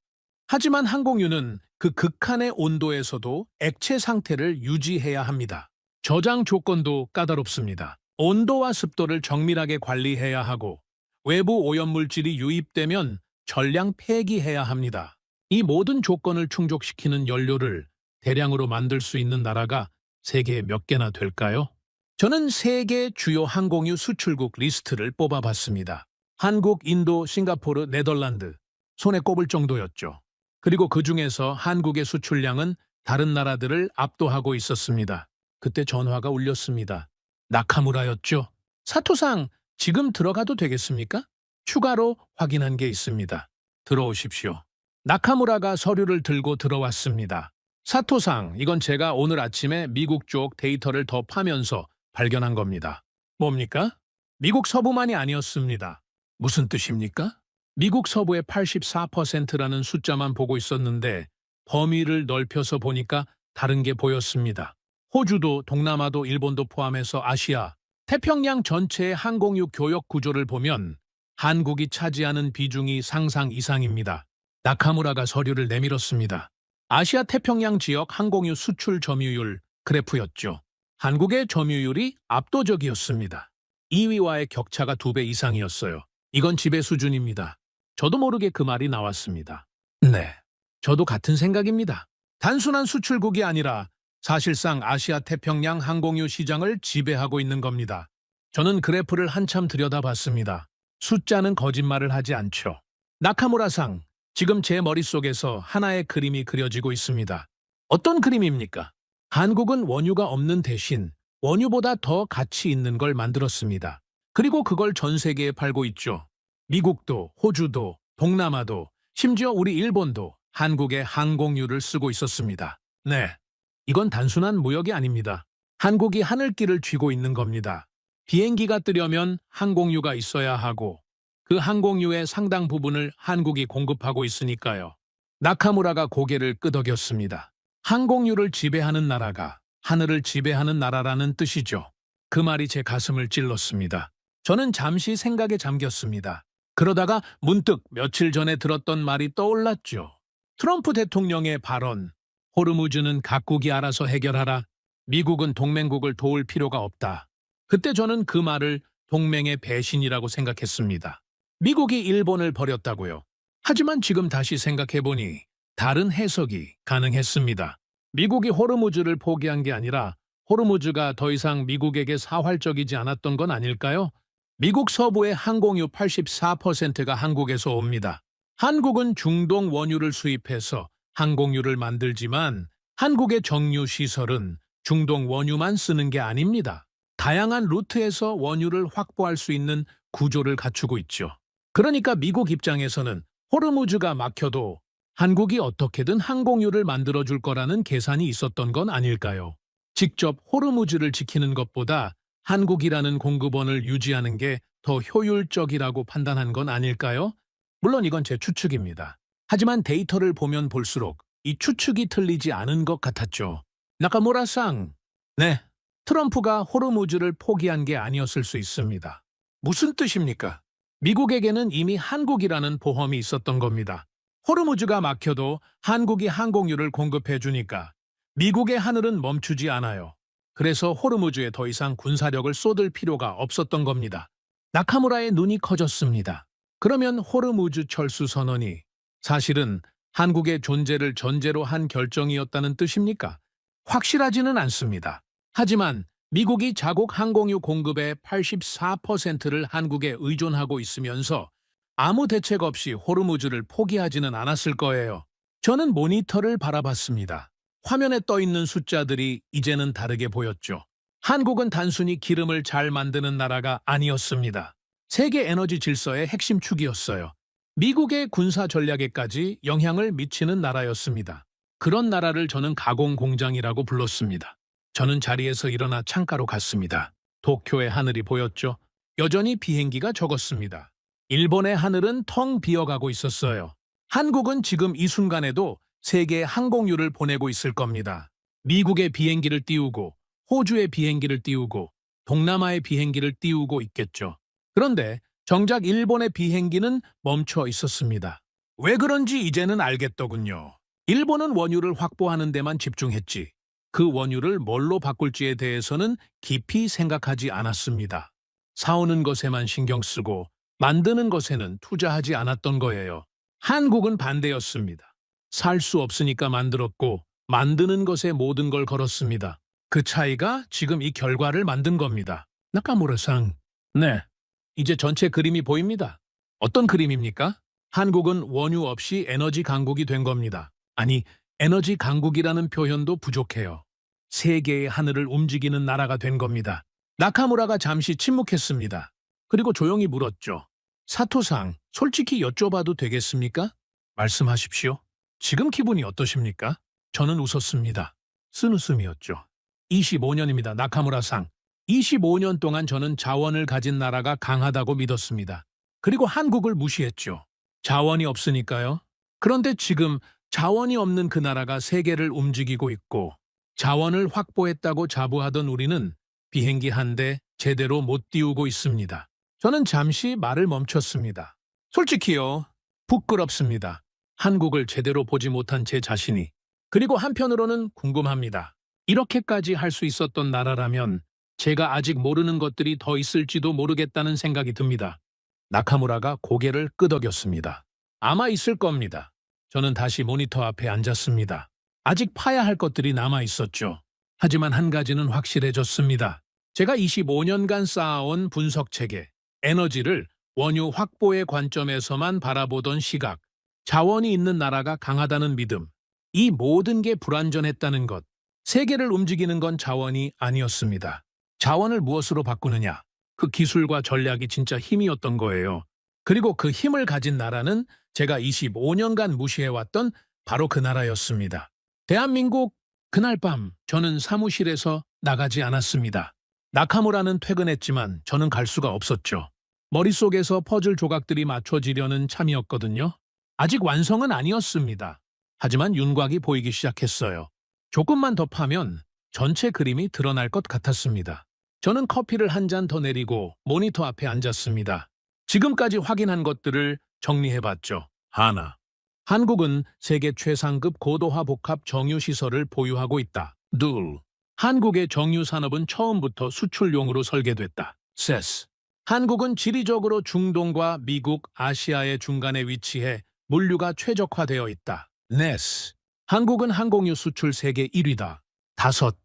하지만 항공유는 그 극한의 온도에서도 액체 상태를 유지해야 합니다. 저장 조건도 까다롭습니다. 온도와 습도를 정밀하게 관리해야 하고 외부 오염물질이 유입되면 전량 폐기해야 합니다. 이 모든 조건을 충족시키는 연료를 대량으로 만들 수 있는 나라가 세계에 몇 개나 될까요? 저는 세계 주요 항공유 수출국 리스트를 뽑아봤습니다. 한국, 인도, 싱가포르, 네덜란드, 손에 꼽을 정도였죠. 그리고 그 중에서 한국의 수출량은 다른 나라들을 압도하고 있었습니다. 그때 전화가 울렸습니다. 나카무라였죠. 사토상, 지금 들어가도 되겠습니까? 추가로 확인한 게 있습니다. 들어오십시오. 나카무라가 서류를 들고 들어왔습니다. 사토상, 이건 제가 오늘 아침에 미국 쪽 데이터를 더 파면서 발견한 겁니다. 뭡니까? 미국 서부만이 아니었습니다. 무슨 뜻입니까? 미국 서부의 84%라는 숫자만 보고 있었는데 범위를 넓혀서 보니까 다른 게 보였습니다. 호주도 동남아도 일본도 포함해서 아시아, 태평양 전체의 항공유 교역 구조를 보면 한국이 차지하는 비중이 상상 이상입니다. 나카무라가 서류를 내밀었습니다. 아시아 태평양 지역 항공유 수출 점유율 그래프였죠. 한국의 점유율이 압도적이었습니다. 2위와의 격차가 2배 이상이었어요. 이건 지배 수준입니다. 저도 모르게 그 말이 나왔습니다. 네, 저도 같은 생각입니다. 단순한 수출국이 아니라 사실상 아시아 태평양 항공유 시장을 지배하고 있는 겁니다. 저는 그래프를 한참 들여다봤습니다. 숫자는 거짓말을 하지 않죠. 나카무라상, 지금 제 머릿속에서 하나의 그림이 그려지고 있습니다. 어떤 그림입니까? 한국은 원유가 없는 대신 원유보다 더 가치 있는 걸 만들었습니다. 그리고 그걸 전 세계에 팔고 있죠. 미국도, 호주도, 동남아도, 심지어 우리 일본도 한국의 항공유를 쓰고 있었습니다. 네, 이건 단순한 무역이 아닙니다. 한국이 하늘길을 쥐고 있는 겁니다. 비행기가 뜨려면 항공유가 있어야 하고 그 항공유의 상당 부분을 한국이 공급하고 있으니까요. 나카무라가 고개를 끄덕였습니다. 항공유를 지배하는 나라가 하늘을 지배하는 나라라는 뜻이죠. 그 말이 제 가슴을 찔렀습니다. 저는 잠시 생각에 잠겼습니다. 그러다가 문득 며칠 전에 들었던 말이 떠올랐죠. 트럼프 대통령의 발언, 호르무즈는 각국이 알아서 해결하라. 미국은 동맹국을 도울 필요가 없다. 그때 저는 그 말을 동맹의 배신이라고 생각했습니다. 미국이 일본을 버렸다고요. 하지만 지금 다시 생각해보니 다른 해석이 가능했습니다. 미국이 호르무즈를 포기한 게 아니라 호르무즈가 더 이상 미국에게 사활적이지 않았던 건 아닐까요? 미국 서부의 항공유 84%가 한국에서 옵니다. 한국은 중동 원유를 수입해서 항공유를 만들지만 한국의 정유 시설은 중동 원유만 쓰는 게 아닙니다. 다양한 루트에서 원유를 확보할 수 있는 구조를 갖추고 있죠. 그러니까 미국 입장에서는 호르무즈가 막혀도 한국이 어떻게든 항공유를 만들어줄 거라는 계산이 있었던 건 아닐까요? 직접 호르무즈를 지키는 것보다 한국이라는 공급원을 유지하는 게 더 효율적이라고 판단한 건 아닐까요? 물론 이건 제 추측입니다. 하지만 데이터를 보면 볼수록 이 추측이 틀리지 않은 것 같았죠. 나카무라상, 네, 트럼프가 호르무즈를 포기한 게 아니었을 수 있습니다. 무슨 뜻입니까? 미국에게는 이미 한국이라는 보험이 있었던 겁니다. 호르무즈가 막혀도 한국이 항공유를 공급해주니까 미국의 하늘은 멈추지 않아요. 그래서 호르무즈에 더 이상 군사력을 쏟을 필요가 없었던 겁니다. 나카무라의 눈이 커졌습니다. 그러면 호르무즈 철수 선언이 사실은 한국의 존재를 전제로 한 결정이었다는 뜻입니까? 확실하지는 않습니다. 하지만 미국이 자국 항공유 공급의 84%를 한국에 의존하고 있으면서 아무 대책 없이 호르무즈를 포기하지는 않았을 거예요. 저는 모니터를 바라봤습니다. 화면에 떠있는 숫자들이 이제는 다르게 보였죠. 한국은 단순히 기름을 잘 만드는 나라가 아니었습니다. 세계 에너지 질서의 핵심 축이었어요. 미국의 군사 전략에까지 영향을 미치는 나라였습니다. 그런 나라를 저는 가공 공장이라고 불렀습니다. 저는 자리에서 일어나 창가로 갔습니다. 도쿄의 하늘이 보였죠. 여전히 비행기가 적었습니다. 일본의 하늘은 텅 비어가고 있었어요. 한국은 지금 이 순간에도 세계에 항공유를 보내고 있을 겁니다. 미국의 비행기를 띄우고 호주의 비행기를 띄우고 동남아의 비행기를 띄우고 있겠죠. 그런데 정작 일본의 비행기는 멈춰 있었습니다. 왜 그런지 이제는 알겠더군요. 일본은 원유를 확보하는 데만 집중했지 그 원유를 뭘로 바꿀지에 대해서는 깊이 생각하지 않았습니다. 사오는 것에만 신경 쓰고 만드는 것에는 투자하지 않았던 거예요. 한국은 반대였습니다. 살 수 없으니까 만들었고 만드는 것에 모든 걸 걸었습니다. 그 차이가 지금 이 결과를 만든 겁니다. 나카무라상, 네, 이제 전체 그림이 보입니다. 어떤 그림입니까? 한국은 원유 없이 에너지 강국이 된 겁니다. 아니, 에너지 강국이라는 표현도 부족해요. 세계의 하늘을 움직이는 나라가 된 겁니다. 나카무라가 잠시 침묵했습니다. 그리고 조용히 물었죠. 사토상, 솔직히 여쭤봐도 되겠습니까? 말씀하십시오. 지금 기분이 어떠십니까? 저는 웃었습니다. 쓴웃음이었죠. 25년입니다. 나카무라-상. 25년 동안 저는 자원을 가진 나라가 강하다고 믿었습니다. 그리고 한국을 무시했죠. 자원이 없으니까요. 그런데 지금 자원이 없는 그 나라가 세계를 움직이고 있고 자원을 확보했다고 자부하던 우리는 비행기 한 대 제대로 못 띄우고 있습니다. 저는 잠시 말을 멈췄습니다. 솔직히요, 부끄럽습니다. 한국을 제대로 보지 못한 제 자신이. 그리고 한편으로는 궁금합니다. 이렇게까지 할 수 있었던 나라라면 제가 아직 모르는 것들이 더 있을지도 모르겠다는 생각이 듭니다. 나카무라가 고개를 끄덕였습니다. 아마 있을 겁니다. 저는 다시 모니터 앞에 앉았습니다. 아직 파야 할 것들이 남아 있었죠. 하지만 한 가지는 확실해졌습니다. 제가 25년간 쌓아온 분석 체계, 에너지를 원유 확보의 관점에서만 바라보던 시각, 자원이 있는 나라가 강하다는 믿음, 이 모든 게 불완전했다는 것, 세계를 움직이는 건 자원이 아니었습니다. 자원을 무엇으로 바꾸느냐, 그 기술과 전략이 진짜 힘이었던 거예요. 그리고 그 힘을 가진 나라는 제가 25년간 무시해왔던 바로 그 나라였습니다. 대한민국. 그날 밤 저는 사무실에서 나가지 않았습니다. 나카무라는 퇴근했지만 저는 갈 수가 없었죠. 머릿속에서 퍼즐 조각들이 맞춰지려는 참이었거든요. 아직 완성은 아니었습니다. 하지만 윤곽이 보이기 시작했어요. 조금만 더 파면 전체 그림이 드러날 것 같았습니다. 저는 커피를 한 잔 더 내리고 모니터 앞에 앉았습니다. 지금까지 확인한 것들을 정리해봤죠. 하나. 한국은 세계 최상급 고도화 복합 정유시설을 보유하고 있다. 둘. 한국의 정유 산업은 처음부터 수출용으로 설계됐다. 셋. 한국은 지리적으로 중동과 미국, 아시아의 중간에 위치해 물류가 최적화되어 있다. 넷. 한국은 항공유 수출 세계 1위다. 다섯.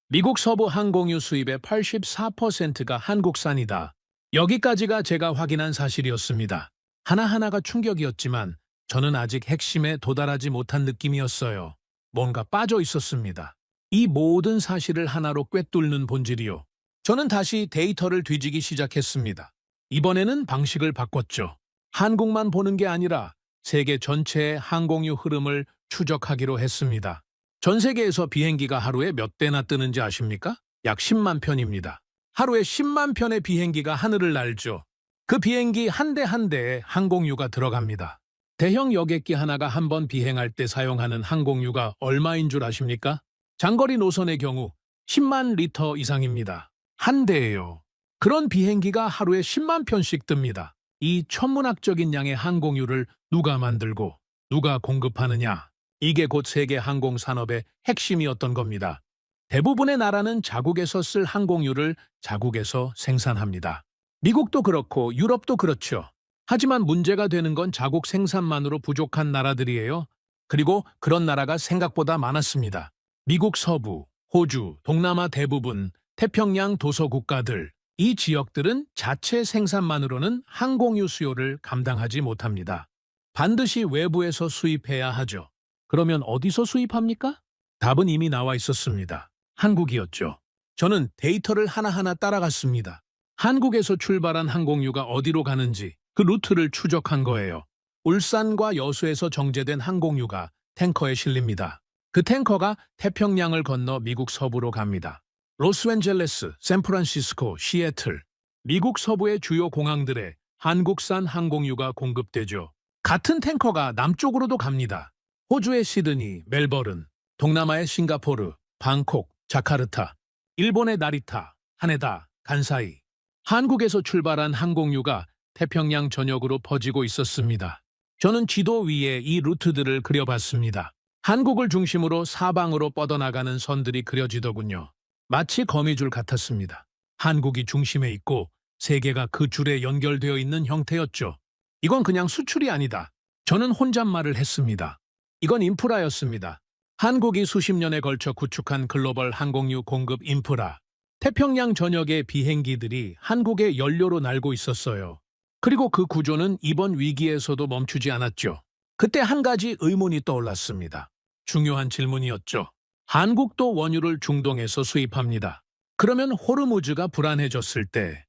미국 서부 항공유 수입의 84%가 한국산이다. 여기까지가 제가 확인한 사실이었습니다. 하나하나가 충격이었지만 저는 아직 핵심에 도달하지 못한 느낌이었어요. 뭔가 빠져 있었습니다. 이 모든 사실을 하나로 꿰뚫는 본질이요. 저는 다시 데이터를 뒤지기 시작했습니다. 이번에는 방식을 바꿨죠. 한국만 보는 게 아니라 세계 전체의 항공유 흐름을 추적하기로 했습니다. 전 세계에서 비행기가 하루에 몇 대나 뜨는지 아십니까? 약 10만 편입니다. 하루에 10만 편의 비행기가 하늘을 날죠. 그 비행기 한 대 한 대에 항공유가 들어갑니다. 대형 여객기 하나가 한 번 비행할 때 사용하는 항공유가 얼마인 줄 아십니까? 장거리 노선의 경우 10만 리터 이상입니다. 한 대예요. 그런 비행기가 하루에 10만 편씩 뜹니다. 이 천문학적인 양의 항공유를 누가 만들고 누가 공급하느냐? 이게 곧 세계 항공산업의 핵심이었던 겁니다. 대부분의 나라는 자국에서 쓸 항공유를 자국에서 생산합니다. 미국도 그렇고 유럽도 그렇죠. 하지만 문제가 되는 건 자국 생산만으로 부족한 나라들이에요. 그리고 그런 나라가 생각보다 많았습니다. 미국 서부, 호주, 동남아 대부분, 태평양 도서 국가들, 이 지역들은 자체 생산만으로는 항공유 수요를 감당하지 못합니다. 반드시 외부에서 수입해야 하죠. 그러면 어디서 수입합니까? 답은 이미 나와 있었습니다. 한국이었죠. 저는 데이터를 하나하나 따라갔습니다. 한국에서 출발한 항공유가 어디로 가는지 그 루트를 추적한 거예요. 울산과 여수에서 정제된 항공유가 탱커에 실립니다. 그 탱커가 태평양을 건너 미국 서부로 갑니다. 로스앤젤레스, 샌프란시스코, 시애틀, 미국 서부의 주요 공항들에 한국산 항공유가 공급되죠. 같은 탱커가 남쪽으로도 갑니다. 호주의 시드니, 멜버른, 동남아의 싱가포르, 방콕, 자카르타, 일본의 나리타, 하네다, 간사이. 한국에서 출발한 항공유가 태평양 전역으로 퍼지고 있었습니다. 저는 지도 위에 이 루트들을 그려봤습니다. 한국을 중심으로 사방으로 뻗어나가는 선들이 그려지더군요. 마치 거미줄 같았습니다. 한국이 중심에 있고 세계가 그 줄에 연결되어 있는 형태였죠. 이건 그냥 수출이 아니다. 저는 혼잣말을 했습니다. 이건 인프라였습니다. 한국이 수십 년에 걸쳐 구축한 글로벌 항공유 공급 인프라. 태평양 전역의 비행기들이 한국의 연료로 날고 있었어요. 그리고 그 구조는 이번 위기에서도 멈추지 않았죠. 그때 한 가지 의문이 떠올랐습니다. 중요한 질문이었죠. 한국도 원유를 중동에서 수입합니다. 그러면 호르무즈가 불안해졌을 때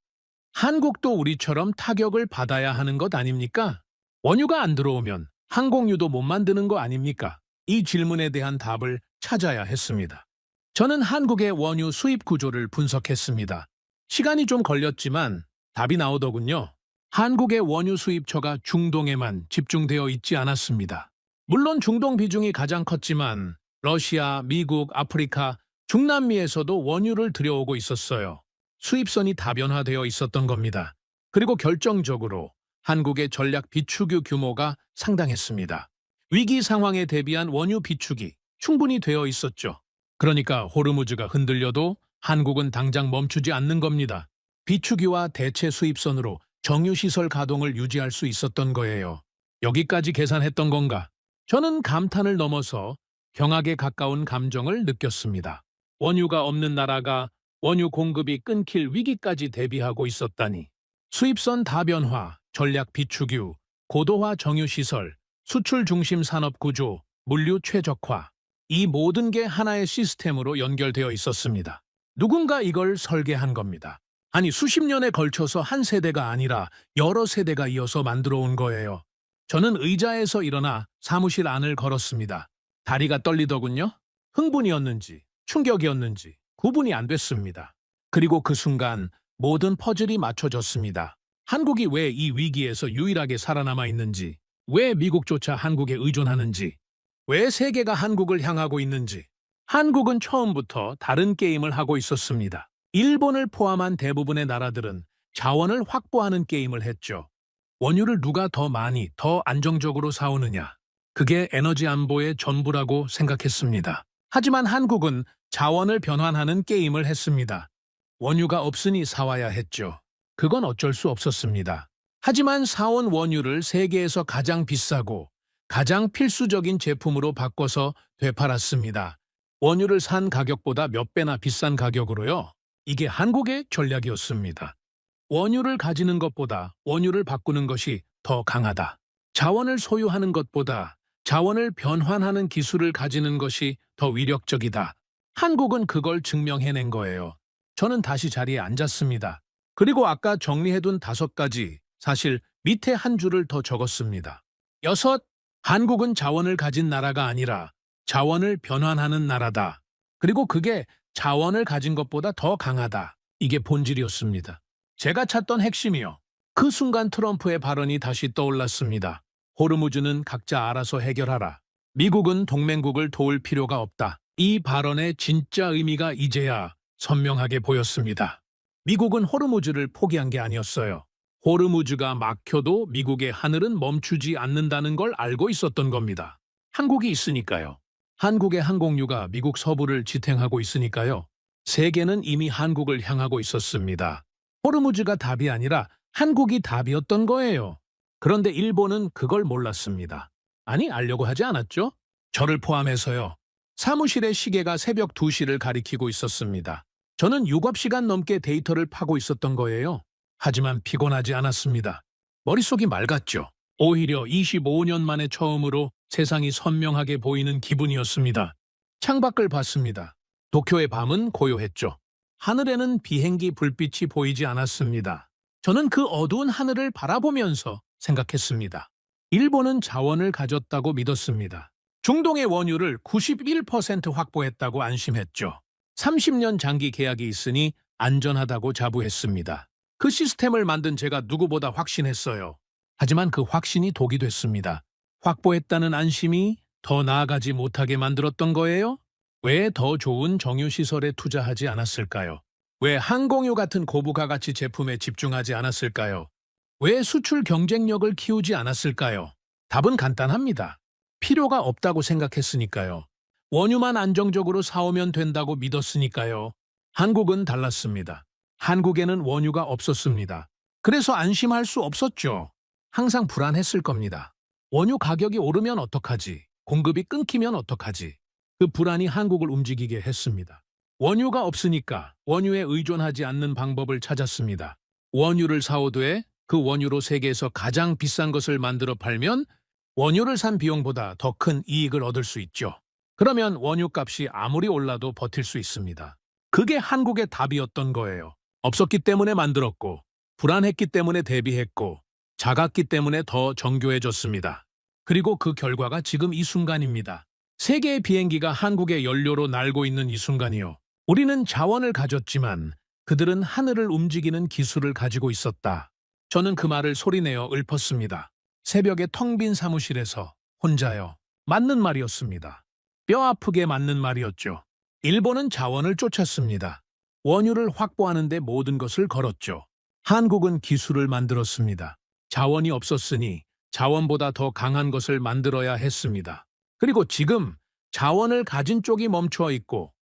한국도 우리처럼 타격을 받아야 하는 것 아닙니까? 원유가 안 들어오면 항공유도 못 만드는 거 아닙니까? 이 질문에 대한 답을 찾아야 했습니다. 저는 한국의 원유 수입 구조를 분석했습니다. 시간이 좀 걸렸지만 답이 나오더군요. 한국의 원유 수입처가 중동에만 집중되어 있지 않았습니다. 물론 중동 비중이 가장 컸지만 러시아, 미국, 아프리카, 중남미에서도 원유를 들여오고 있었어요. 수입선이 다변화되어 있었던 겁니다. 그리고 결정적으로 한국의 전략 비축유 규모가 상당했습니다. 위기 상황에 대비한 원유 비축이 충분히 되어 있었죠. 그러니까 호르무즈가 흔들려도 한국은 당장 멈추지 않는 겁니다. 비축유와 대체 수입선으로 정유시설 가동을 유지할 수 있었던 거예요. 여기까지 계산했던 건가? 저는 감탄을 넘어서 경악에 가까운 감정을 느꼈습니다. 원유가 없는 나라가 원유 공급이 끊길 위기까지 대비하고 있었다니. 수입선 다변화, 전략 비축유, 고도화 정유시설, 수출 중심 산업 구조, 물류 최적화. 이 모든 게 하나의 시스템으로 연결되어 있었습니다. 누군가 이걸 설계한 겁니다. 아니, 수십 년에 걸쳐서 한 세대가 아니라 여러 세대가 이어서 만들어 온 거예요. 저는 의자에서 일어나 사무실 안을 걸었습니다. 다리가 떨리더군요. 흥분이었는지 충격이었는지 구분이 안 됐습니다. 그리고 그 순간 모든 퍼즐이 맞춰졌습니다. 한국이 왜 이 위기에서 유일하게 살아남아 있는지, 왜 미국조차 한국에 의존하는지, 왜 세계가 한국을 향하고 있는지. 한국은 처음부터 다른 게임을 하고 있었습니다. 일본을 포함한 대부분의 나라들은 자원을 확보하는 게임을 했죠. 원유를 누가 더 많이, 더 안정적으로 사오느냐. 그게 에너지 안보의 전부라고 생각했습니다. 하지만 한국은 자원을 변환하는 게임을 했습니다. 원유가 없으니 사와야 했죠. 그건 어쩔 수 없었습니다. 하지만 사온 원유를 세계에서 가장 비싸고 가장 필수적인 제품으로 바꿔서 되팔았습니다. 원유를 산 가격보다 몇 배나 비싼 가격으로요. 이게 한국의 전략이었습니다. 원유를 가지는 것보다 원유를 바꾸는 것이 더 강하다. 자원을 소유하는 것보다 자원을 변환하는 기술을 가지는 것이 더 위력적이다. 한국은 그걸 증명해낸 거예요. 저는 다시 자리에 앉았습니다. 그리고 아까 정리해둔 5가지, 사실 밑에 한 줄을 더 적었습니다. 6. 한국은 자원을 가진 나라가 아니라 자원을 변환하는 나라다. 그리고 그게 자원을 가진 것보다 더 강하다. 이게 본질이었습니다. 제가 찾던 핵심이요. 그 순간 트럼프의 발언이 다시 떠올랐습니다. 호르무즈는 각자 알아서 해결하라. 미국은 동맹국을 도울 필요가 없다. 이 발언의 진짜 의미가 이제야 선명하게 보였습니다. 미국은 호르무즈를 포기한 게 아니었어요. 호르무즈가 막혀도 미국의 하늘은 멈추지 않는다는 걸 알고 있었던 겁니다. 한국이 있으니까요. 한국의 항공유가 미국 서부를 지탱하고 있으니까요. 세계는 이미 한국을 향하고 있었습니다. 호르무즈가 답이 아니라 한국이 답이었던 거예요. 그런데 일본은 그걸 몰랐습니다. 아니, 알려고 하지 않았죠? 저를 포함해서요. 사무실의 시계가 새벽 2시를 가리키고 있었습니다. 저는 6시간 넘게 데이터를 파고 있었던 거예요. 하지만 피곤하지 않았습니다. 머릿속이 맑았죠. 오히려 25년 만에 처음으로 세상이 선명하게 보이는 기분이었습니다. 창밖을 봤습니다. 도쿄의 밤은 고요했죠. 하늘에는 비행기 불빛이 보이지 않았습니다. 저는 그 어두운 하늘을 바라보면서 생각했습니다. 일본은 자원을 가졌다고 믿었습니다. 중동의 원유를 91% 확보했다고 안심했죠. 30년 장기 계약이 있으니 안전하다고 자부했습니다. 그 시스템을 만든 제가 누구보다 확신했어요. 하지만 그 확신이 독이 됐습니다. 확보했다는 안심이 더 나아가지 못하게 만들었던 거예요? 왜 더 좋은 정유시설에 투자하지 않았을까요? 왜 항공유 같은 고부가가치 제품에 집중하지 않았을까요? 왜 수출 경쟁력을 키우지 않았을까요? 답은 간단합니다. 필요가 없다고 생각했으니까요. 원유만 안정적으로 사오면 된다고 믿었으니까요. 한국은 달랐습니다. 한국에는 원유가 없었습니다. 그래서 안심할 수 없었죠. 항상 불안했을 겁니다. 원유 가격이 오르면 어떡하지? 공급이 끊기면 어떡하지? 그 불안이 한국을 움직이게 했습니다. 원유가 없으니까 원유에 의존하지 않는 방법을 찾았습니다. 원유를 사오되 그 원유로 세계에서 가장 비싼 것을 만들어 팔면 원유를 산 비용보다 더 큰 이익을 얻을 수 있죠. 그러면 원유값이 아무리 올라도 버틸 수 있습니다. 그게 한국의 답이었던 거예요. 없었기 때문에 만들었고, 불안했기 때문에 대비했고, 작았기 때문에 더 정교해졌습니다. 그리고 그 결과가 지금 이 순간입니다. 세계의 비행기가 한국의 연료로 날고 있는 이 순간이요. 우리는 자원을 가졌지만 그들은 하늘을 움직이는 기술을 가지고 있었다. 저는 그 말을 소리내어 읊었습니다. 새벽에 텅 빈 사무실에서 혼자요. 맞는 말이었습니다. 뼈 아프게 맞는 말이었죠. 일본은 자원을 쫓았습니다. 원유를 확보하는 데 모든 것을 걸었죠. 한국은 기술을 만들었습니다. 자원이 없었으니 자원보다 더 강한 것을 만들어야 했습니다. 그리고 지금 자원을 가진 쪽이 멈춰 있고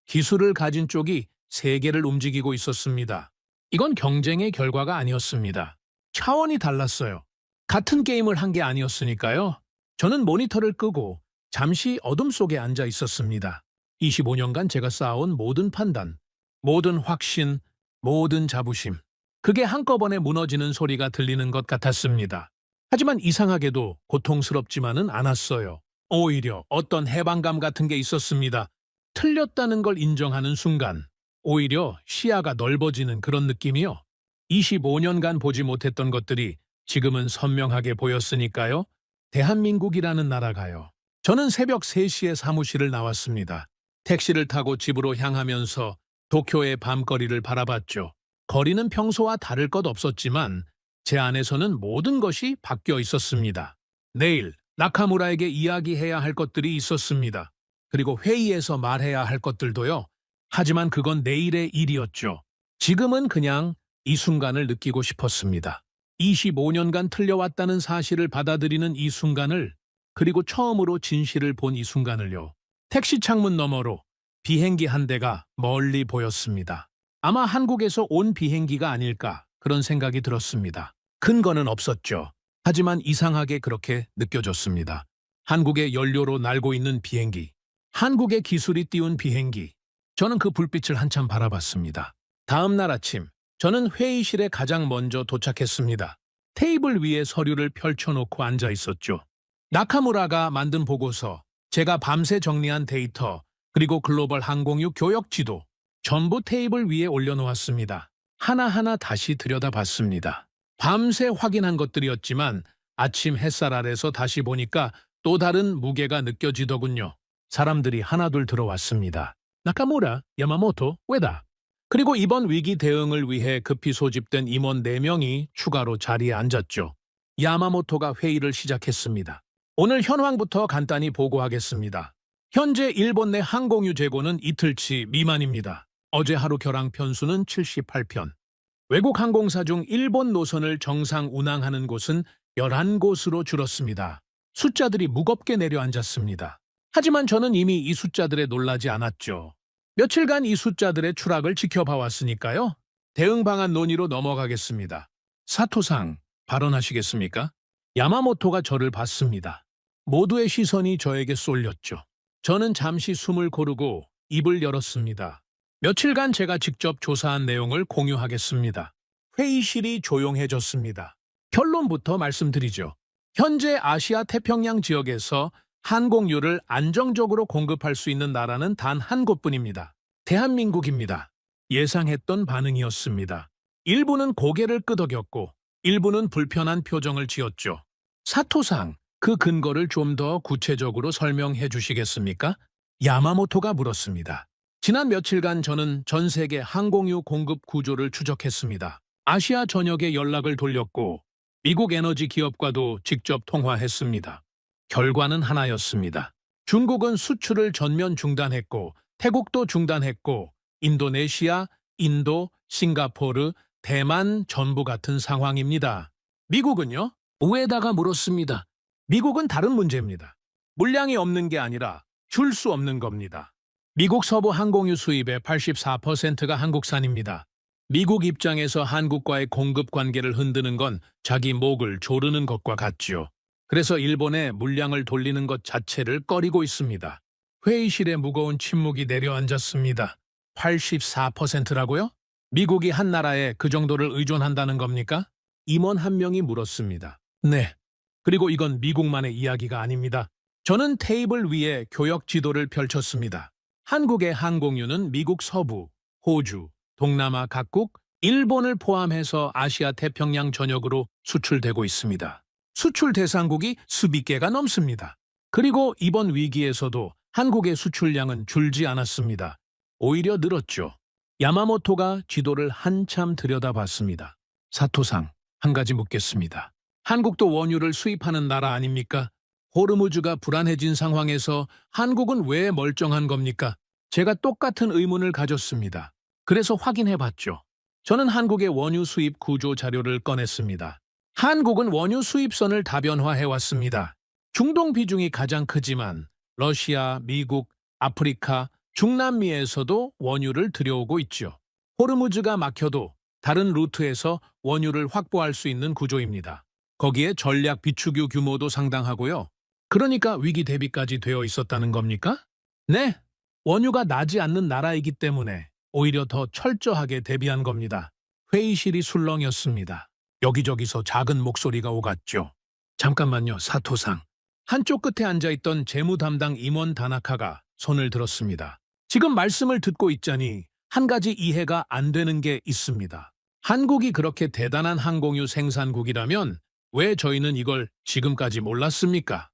기술을 가진 쪽이 세계를 움직이고 있었습니다. 이건 경쟁의 결과가 아니었습니다. 차원이 달랐어요. 같은 게임을 한 게 아니었으니까요. 저는 모니터를 끄고 잠시 어둠 속에 앉아 있었습니다. 25년간 제가 쌓아온 모든 판단, 모든 확신, 모든 자부심. 그게 한꺼번에 무너지는 소리가 들리는 것 같았습니다. 하지만 이상하게도 고통스럽지만은 않았어요. 오히려 어떤 해방감 같은 게 있었습니다. 틀렸다는 걸 인정하는 순간, 오히려 시야가 넓어지는 그런 느낌이요. 25년간 보지 못했던 것들이 지금은 선명하게 보였으니까요. 대한민국이라는 나라가요. 저는 새벽 3시에 사무실을 나왔습니다. 택시를 타고 집으로 향하면서 도쿄의 밤거리를 바라봤죠. 거리는 평소와 다를 것 없었지만 제 안에서는 모든 것이 바뀌어 있었습니다. 내일 나카무라에게 이야기해야 할 것들이 있었습니다. 그리고 회의에서 말해야 할 것들도요. 하지만 그건 내일의 일이었죠. 지금은 그냥 이 순간을 느끼고 싶었습니다. 25년간 틀려왔다는 사실을 받아들이는 이 순간을, 그리고 처음으로 진실을 본 이 순간을요. 택시 창문 너머로 비행기 한 대가 멀리 보였습니다. 아마 한국에서 온 비행기가 아닐까 그런 생각이 들었습니다. 근거는 없었죠. 하지만 이상하게 그렇게 느껴졌습니다. 한국의 연료로 날고 있는 비행기, 한국의 기술이 띄운 비행기. 저는 그 불빛을 한참 바라봤습니다. 다음 날 아침, 저는 회의실에 가장 먼저 도착했습니다. 테이블 위에 서류를 펼쳐놓고 앉아 있었죠. 나카무라가 만든 보고서, 제가 밤새 정리한 데이터, 그리고 글로벌 항공유 교역 지도, 전부 테이블 위에 올려놓았습니다. 하나하나 다시 들여다봤습니다. 밤새 확인한 것들이었지만 아침 햇살 아래서 다시 보니까 또 다른 무게가 느껴지더군요. 사람들이 하나둘 들어왔습니다. 나카무라, 야마모토, 우에다. 그리고 이번 위기 대응을 위해 급히 소집된 임원 4명이 추가로 자리에 앉았죠. 야마모토가 회의를 시작했습니다. 오늘 현황부터 간단히 보고하겠습니다. 현재 일본 내 항공유 재고는 이틀치 미만입니다. 어제 하루 결항 편수는 78편. 외국 항공사 중 일본 노선을 정상 운항하는 곳은 11곳으로 줄었습니다. 숫자들이 무겁게 내려앉았습니다. 하지만 저는 이미 이 숫자들에 놀라지 않았죠. 며칠간 이 숫자들의 추락을 지켜봐왔으니까요. 대응 방안 논의로 넘어가겠습니다. 사토상, 발언하시겠습니까? 야마모토가 저를 봤습니다. 모두의 시선이 저에게 쏠렸죠. 저는 잠시 숨을 고르고 입을 열었습니다. 며칠간 제가 직접 조사한 내용을 공유하겠습니다. 회의실이 조용해졌습니다. 결론부터 말씀드리죠. 현재 아시아 태평양 지역에서 항공유를 안정적으로 공급할 수 있는 나라는 단 한 곳뿐입니다. 대한민국입니다. 예상했던 반응이었습니다. 일부는 고개를 끄덕였고 일부는 불편한 표정을 지었죠. 사토상, 그 근거를 좀 더 구체적으로 설명해 주시겠습니까? 야마모토가 물었습니다. 지난 며칠간 저는 전 세계 항공유 공급 구조를 추적했습니다. 아시아 전역에 연락을 돌렸고 미국 에너지 기업과도 직접 통화했습니다. 결과는 하나였습니다. 중국은 수출을 전면 중단했고 태국도 중단했고 인도네시아, 인도, 싱가포르, 대만 전부 같은 상황입니다. 미국은요? 우에다가 물었습니다. 미국은 다른 문제입니다. 물량이 없는 게 아니라 줄 수 없는 겁니다. 미국 서부 항공유 수입의 84%가 한국산입니다. 미국 입장에서 한국과의 공급 관계를 흔드는 건 자기 목을 조르는 것과 같지요. 그래서 일본에 물량을 돌리는 것 자체를 꺼리고 있습니다. 회의실에 무거운 침묵이 내려앉았습니다. 84%라고요? 미국이 한 나라에 그 정도를 의존한다는 겁니까? 임원 한 명이 물었습니다. 네. 그리고 이건 미국만의 이야기가 아닙니다. 저는 테이블 위에 교역 지도를 펼쳤습니다. 한국의 항공유는 미국 서부, 호주, 동남아 각국, 일본을 포함해서 아시아 태평양 전역으로 수출되고 있습니다. 수출 대상국이 수백 개가 넘습니다. 그리고 이번 위기에서도 한국의 수출량은 줄지 않았습니다. 오히려 늘었죠. 야마모토가 지도를 한참 들여다봤습니다. 사토상, 한 가지 묻겠습니다. 한국도 원유를 수입하는 나라 아닙니까? 호르무즈가 불안해진 상황에서 한국은 왜 멀쩡한 겁니까? 제가 똑같은 의문을 가졌습니다. 그래서 확인해봤죠. 저는 한국의 원유 수입 구조 자료를 꺼냈습니다. 한국은 원유 수입선을 다변화해왔습니다. 중동 비중이 가장 크지만 러시아, 미국, 아프리카, 중남미에서도 원유를 들여오고 있죠. 호르무즈가 막혀도 다른 루트에서 원유를 확보할 수 있는 구조입니다. 거기에 전략 비축유 규모도 상당하고요. 그러니까 위기 대비까지 되어 있었다는 겁니까? 네, 원유가 나지 않는 나라이기 때문에 오히려 더 철저하게 대비한 겁니다. 회의실이 술렁였습니다. 여기저기서 작은 목소리가 오갔죠. 잠깐만요, 사토상. 한쪽 끝에 앉아있던 재무 담당 임원 다나카가 손을 들었습니다. 지금 말씀을 듣고 있자니 한 가지 이해가 안 되는 게 있습니다. 한국이 그렇게 대단한 항공유 생산국이라면 왜 저희는 이걸 지금까지 몰랐습니까?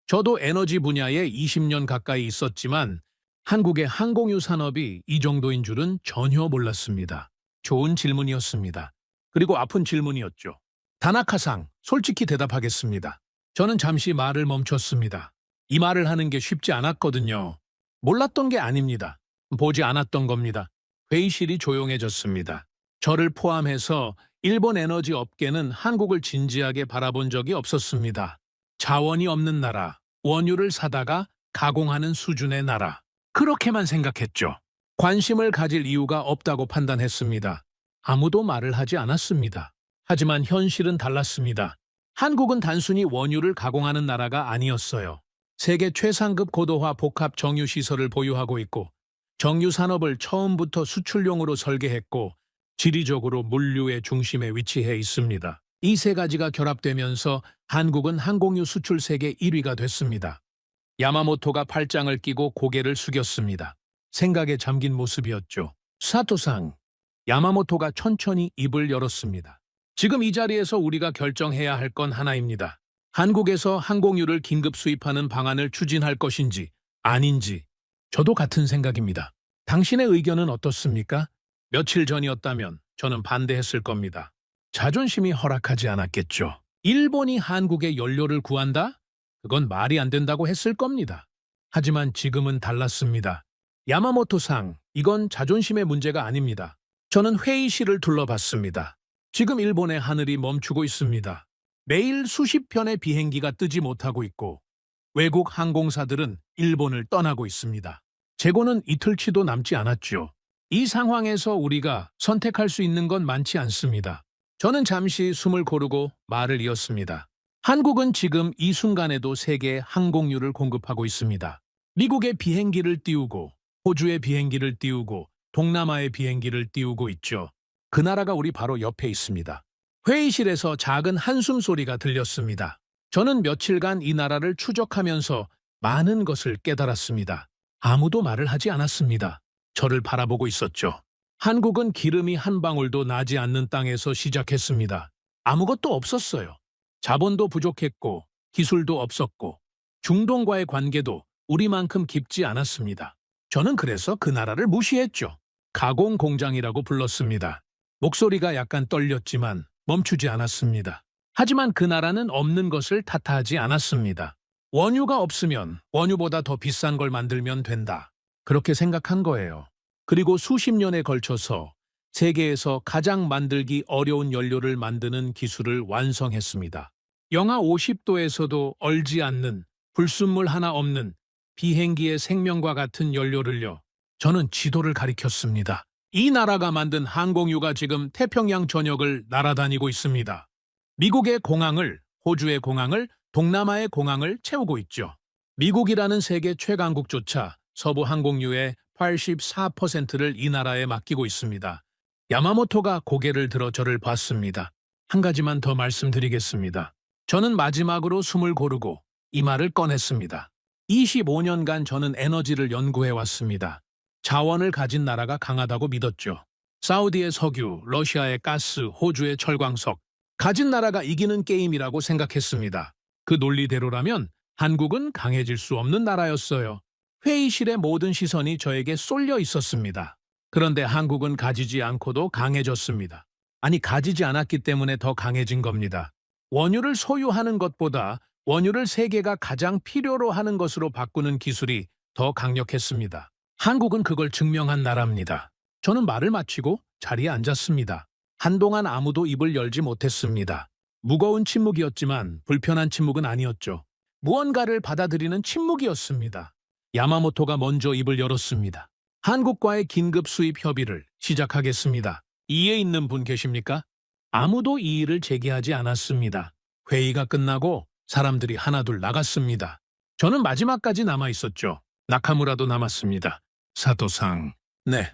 저도 에너지 분야에 20년 가까이 있었지만 한국의 항공유 산업이 이 정도인 줄은 전혀 몰랐습니다. 좋은 질문이었습니다. 그리고 아픈 질문이었죠. 다나카상, 솔직히 대답하겠습니다. 저는 잠시 말을 멈췄습니다. 이 말을 하는 게 쉽지 않았거든요. 몰랐던 게 아닙니다. 보지 않았던 겁니다. 회의실이 조용해졌습니다. 저를 포함해서 일본 에너지 업계는 한국을 진지하게 바라본 적이 없었습니다. 자원이 없는 나라, 원유를 사다가 가공하는 수준의 나라. 그렇게만 생각했죠. 관심을 가질 이유가 없다고 판단했습니다. 아무도 말을 하지 않았습니다. 하지만 현실은 달랐습니다. 한국은 단순히 원유를 가공하는 나라가 아니었어요. 세계 최상급 고도화 복합 정유 시설을 보유하고 있고 정유 산업을 처음부터 수출용으로 설계했고 지리적으로 물류의 중심에 위치해 있습니다. 이 세 가지가 결합되면서 한국은 항공유 수출 세계 1위가 됐습니다. 야마모토가 팔짱을 끼고 고개를 숙였습니다. 생각에 잠긴 모습이었죠. 사토상, 야마모토가 천천히 입을 열었습니다. 지금 이 자리에서 우리가 결정해야 할 건 하나입니다. 한국에서 항공유를 긴급 수입하는 방안을 추진할 것인지 아닌지. 저도 같은 생각입니다. 당신의 의견은 어떻습니까? 며칠 전이었다면 저는 반대했을 겁니다. 자존심이 허락하지 않았겠죠. 일본이 한국의 연료를 구한다? 그건 말이 안 된다고 했을 겁니다. 하지만 지금은 달랐습니다. 야마모토상, 이건 자존심의 문제가 아닙니다. 저는 회의실을 둘러봤습니다. 지금 일본의 하늘이 멈추고 있습니다. 매일 수십 편의 비행기가 뜨지 못하고 있고 외국 항공사들은 일본을 떠나고 있습니다. 재고는 이틀치도 남지 않았죠. 이 상황에서 우리가 선택할 수 있는 건 많지 않습니다. 저는 잠시 숨을 고르고 말을 이었습니다. 한국은 지금 이 순간에도 세계에 항공유를 공급하고 있습니다. 미국의 비행기를 띄우고 호주의 비행기를 띄우고 동남아의 비행기를 띄우고 있죠. 그 나라가 우리 바로 옆에 있습니다. 회의실에서 작은 한숨 소리가 들렸습니다. 저는 며칠간 이 나라를 추적하면서 많은 것을 깨달았습니다. 아무도 말을 하지 않았습니다. 저를 바라보고 있었죠. 한국은 기름이 한 방울도 나지 않는 땅에서 시작했습니다. 아무것도 없었어요. 자본도 부족했고 기술도 없었고 중동과의 관계도 우리만큼 깊지 않았습니다. 저는 그래서 그 나라를 무시했죠. 가공 공장이라고 불렀습니다. 목소리가 약간 떨렸지만 멈추지 않았습니다. 하지만 그 나라는 없는 것을 탓하지 않았습니다. 원유가 없으면 원유보다 더 비싼 걸 만들면 된다. 그렇게 생각한 거예요. 그리고 수십 년에 걸쳐서 세계에서 가장 만들기 어려운 연료를 만드는 기술을 완성했습니다. 영하 50도에서도 얼지 않는 불순물 하나 없는 비행기의 생명과 같은 연료를요. 저는 지도를 가리켰습니다. 이 나라가 만든 항공유가 지금 태평양 전역을 날아다니고 있습니다. 미국의 공항을, 호주의 공항을, 동남아의 공항을 채우고 있죠. 미국이라는 세계 최강국조차 서부 항공유의 84%를 이 나라에 맡기고 있습니다. 야마모토가 고개를 들어 저를 봤습니다. 한 가지만 더 말씀드리겠습니다. 저는 마지막으로 숨을 고르고 이 말을 꺼냈습니다. 25년간 저는 에너지를 연구해왔습니다. 자원을 가진 나라가 강하다고 믿었죠. 사우디의 석유, 러시아의 가스, 호주의 철광석, 가진 나라가 이기는 게임이라고 생각했습니다. 그 논리대로라면 한국은 강해질 수 없는 나라였어요. 회의실의 모든 시선이 저에게 쏠려 있었습니다. 그런데 한국은 가지지 않고도 강해졌습니다. 아니, 가지지 않았기 때문에 더 강해진 겁니다. 원유를 소유하는 것보다 원유를 세계가 가장 필요로 하는 것으로 바꾸는 기술이 더 강력했습니다. 한국은 그걸 증명한 나라입니다. 저는 말을 마치고 자리에 앉았습니다. 한동안 아무도 입을 열지 못했습니다. 무거운 침묵이었지만 불편한 침묵은 아니었죠. 무언가를 받아들이는 침묵이었습니다. 야마모토가 먼저 입을 열었습니다. 한국과의 긴급 수입 협의를 시작하겠습니다. 이해 있는 분 계십니까? 아무도 이의를 제기하지 않았습니다. 회의가 끝나고 사람들이 하나둘 나갔습니다. 저는 마지막까지 남아 있었죠. 나카무라도 남았습니다. 사토상. 네,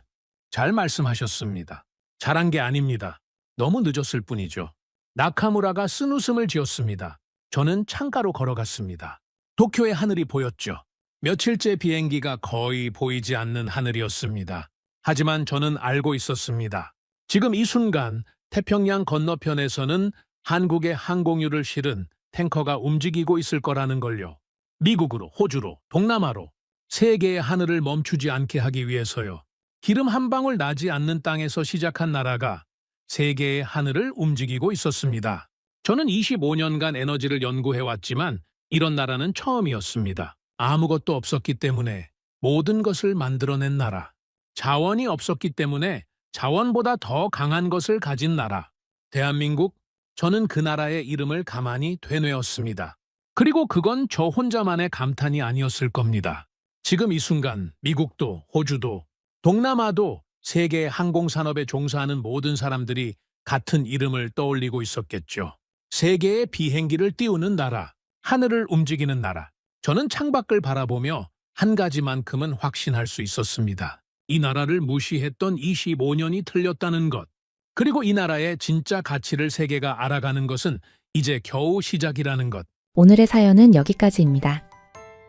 잘 말씀하셨습니다. 잘한 게 아닙니다. 너무 늦었을 뿐이죠. 나카무라가 쓴웃음을 지었습니다. 저는 창가로 걸어갔습니다. 도쿄의 하늘이 보였죠. 며칠째 비행기가 거의 보이지 않는 하늘이었습니다. 하지만 저는 알고 있었습니다. 지금 이 순간 태평양 건너편에서는 한국의 항공유를 실은 탱커가 움직이고 있을 거라는 걸요. 미국으로, 호주로, 동남아로 세계의 하늘을 멈추지 않게 하기 위해서요. 기름 한 방울 나지 않는 땅에서 시작한 나라가 세계의 하늘을 움직이고 있었습니다. 저는 25년간 에너지를 연구해왔지만 이런 나라는 처음이었습니다. 아무것도 없었기 때문에 모든 것을 만들어낸 나라. 자원이 없었기 때문에 자원보다 더 강한 것을 가진 나라. 대한민국, 저는 그 나라의 이름을 가만히 되뇌었습니다. 그리고 그건 저 혼자만의 감탄이 아니었을 겁니다. 지금 이 순간 미국도, 호주도, 동남아도 세계 항공산업에 종사하는 모든 사람들이 같은 이름을 떠올리고 있었겠죠. 세계의 비행기를 띄우는 나라, 하늘을 움직이는 나라. 저는 창밖을 바라보며 한 가지만큼은 확신할 수 있었습니다. 이 나라를 무시했던 25년이 틀렸다는 것. 그리고 이 나라의 진짜 가치를 세계가 알아가는 것은 이제 겨우 시작이라는 것. 오늘의 사연은 여기까지입니다.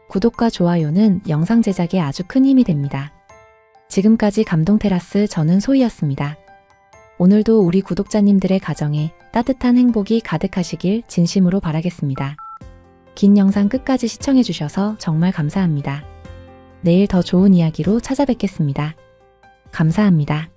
구독과 좋아요는 영상 제작에 아주 큰 힘이 됩니다. 지금까지 감동테라스 저는 소희였습니다. 오늘도 우리 구독자님들의 가정에 따뜻한 행복이 가득하시길 진심으로 바라겠습니다. 긴 영상 끝까지 시청해주셔서 정말 감사합니다. 내일 더 좋은 이야기로 찾아뵙겠습니다. 감사합니다.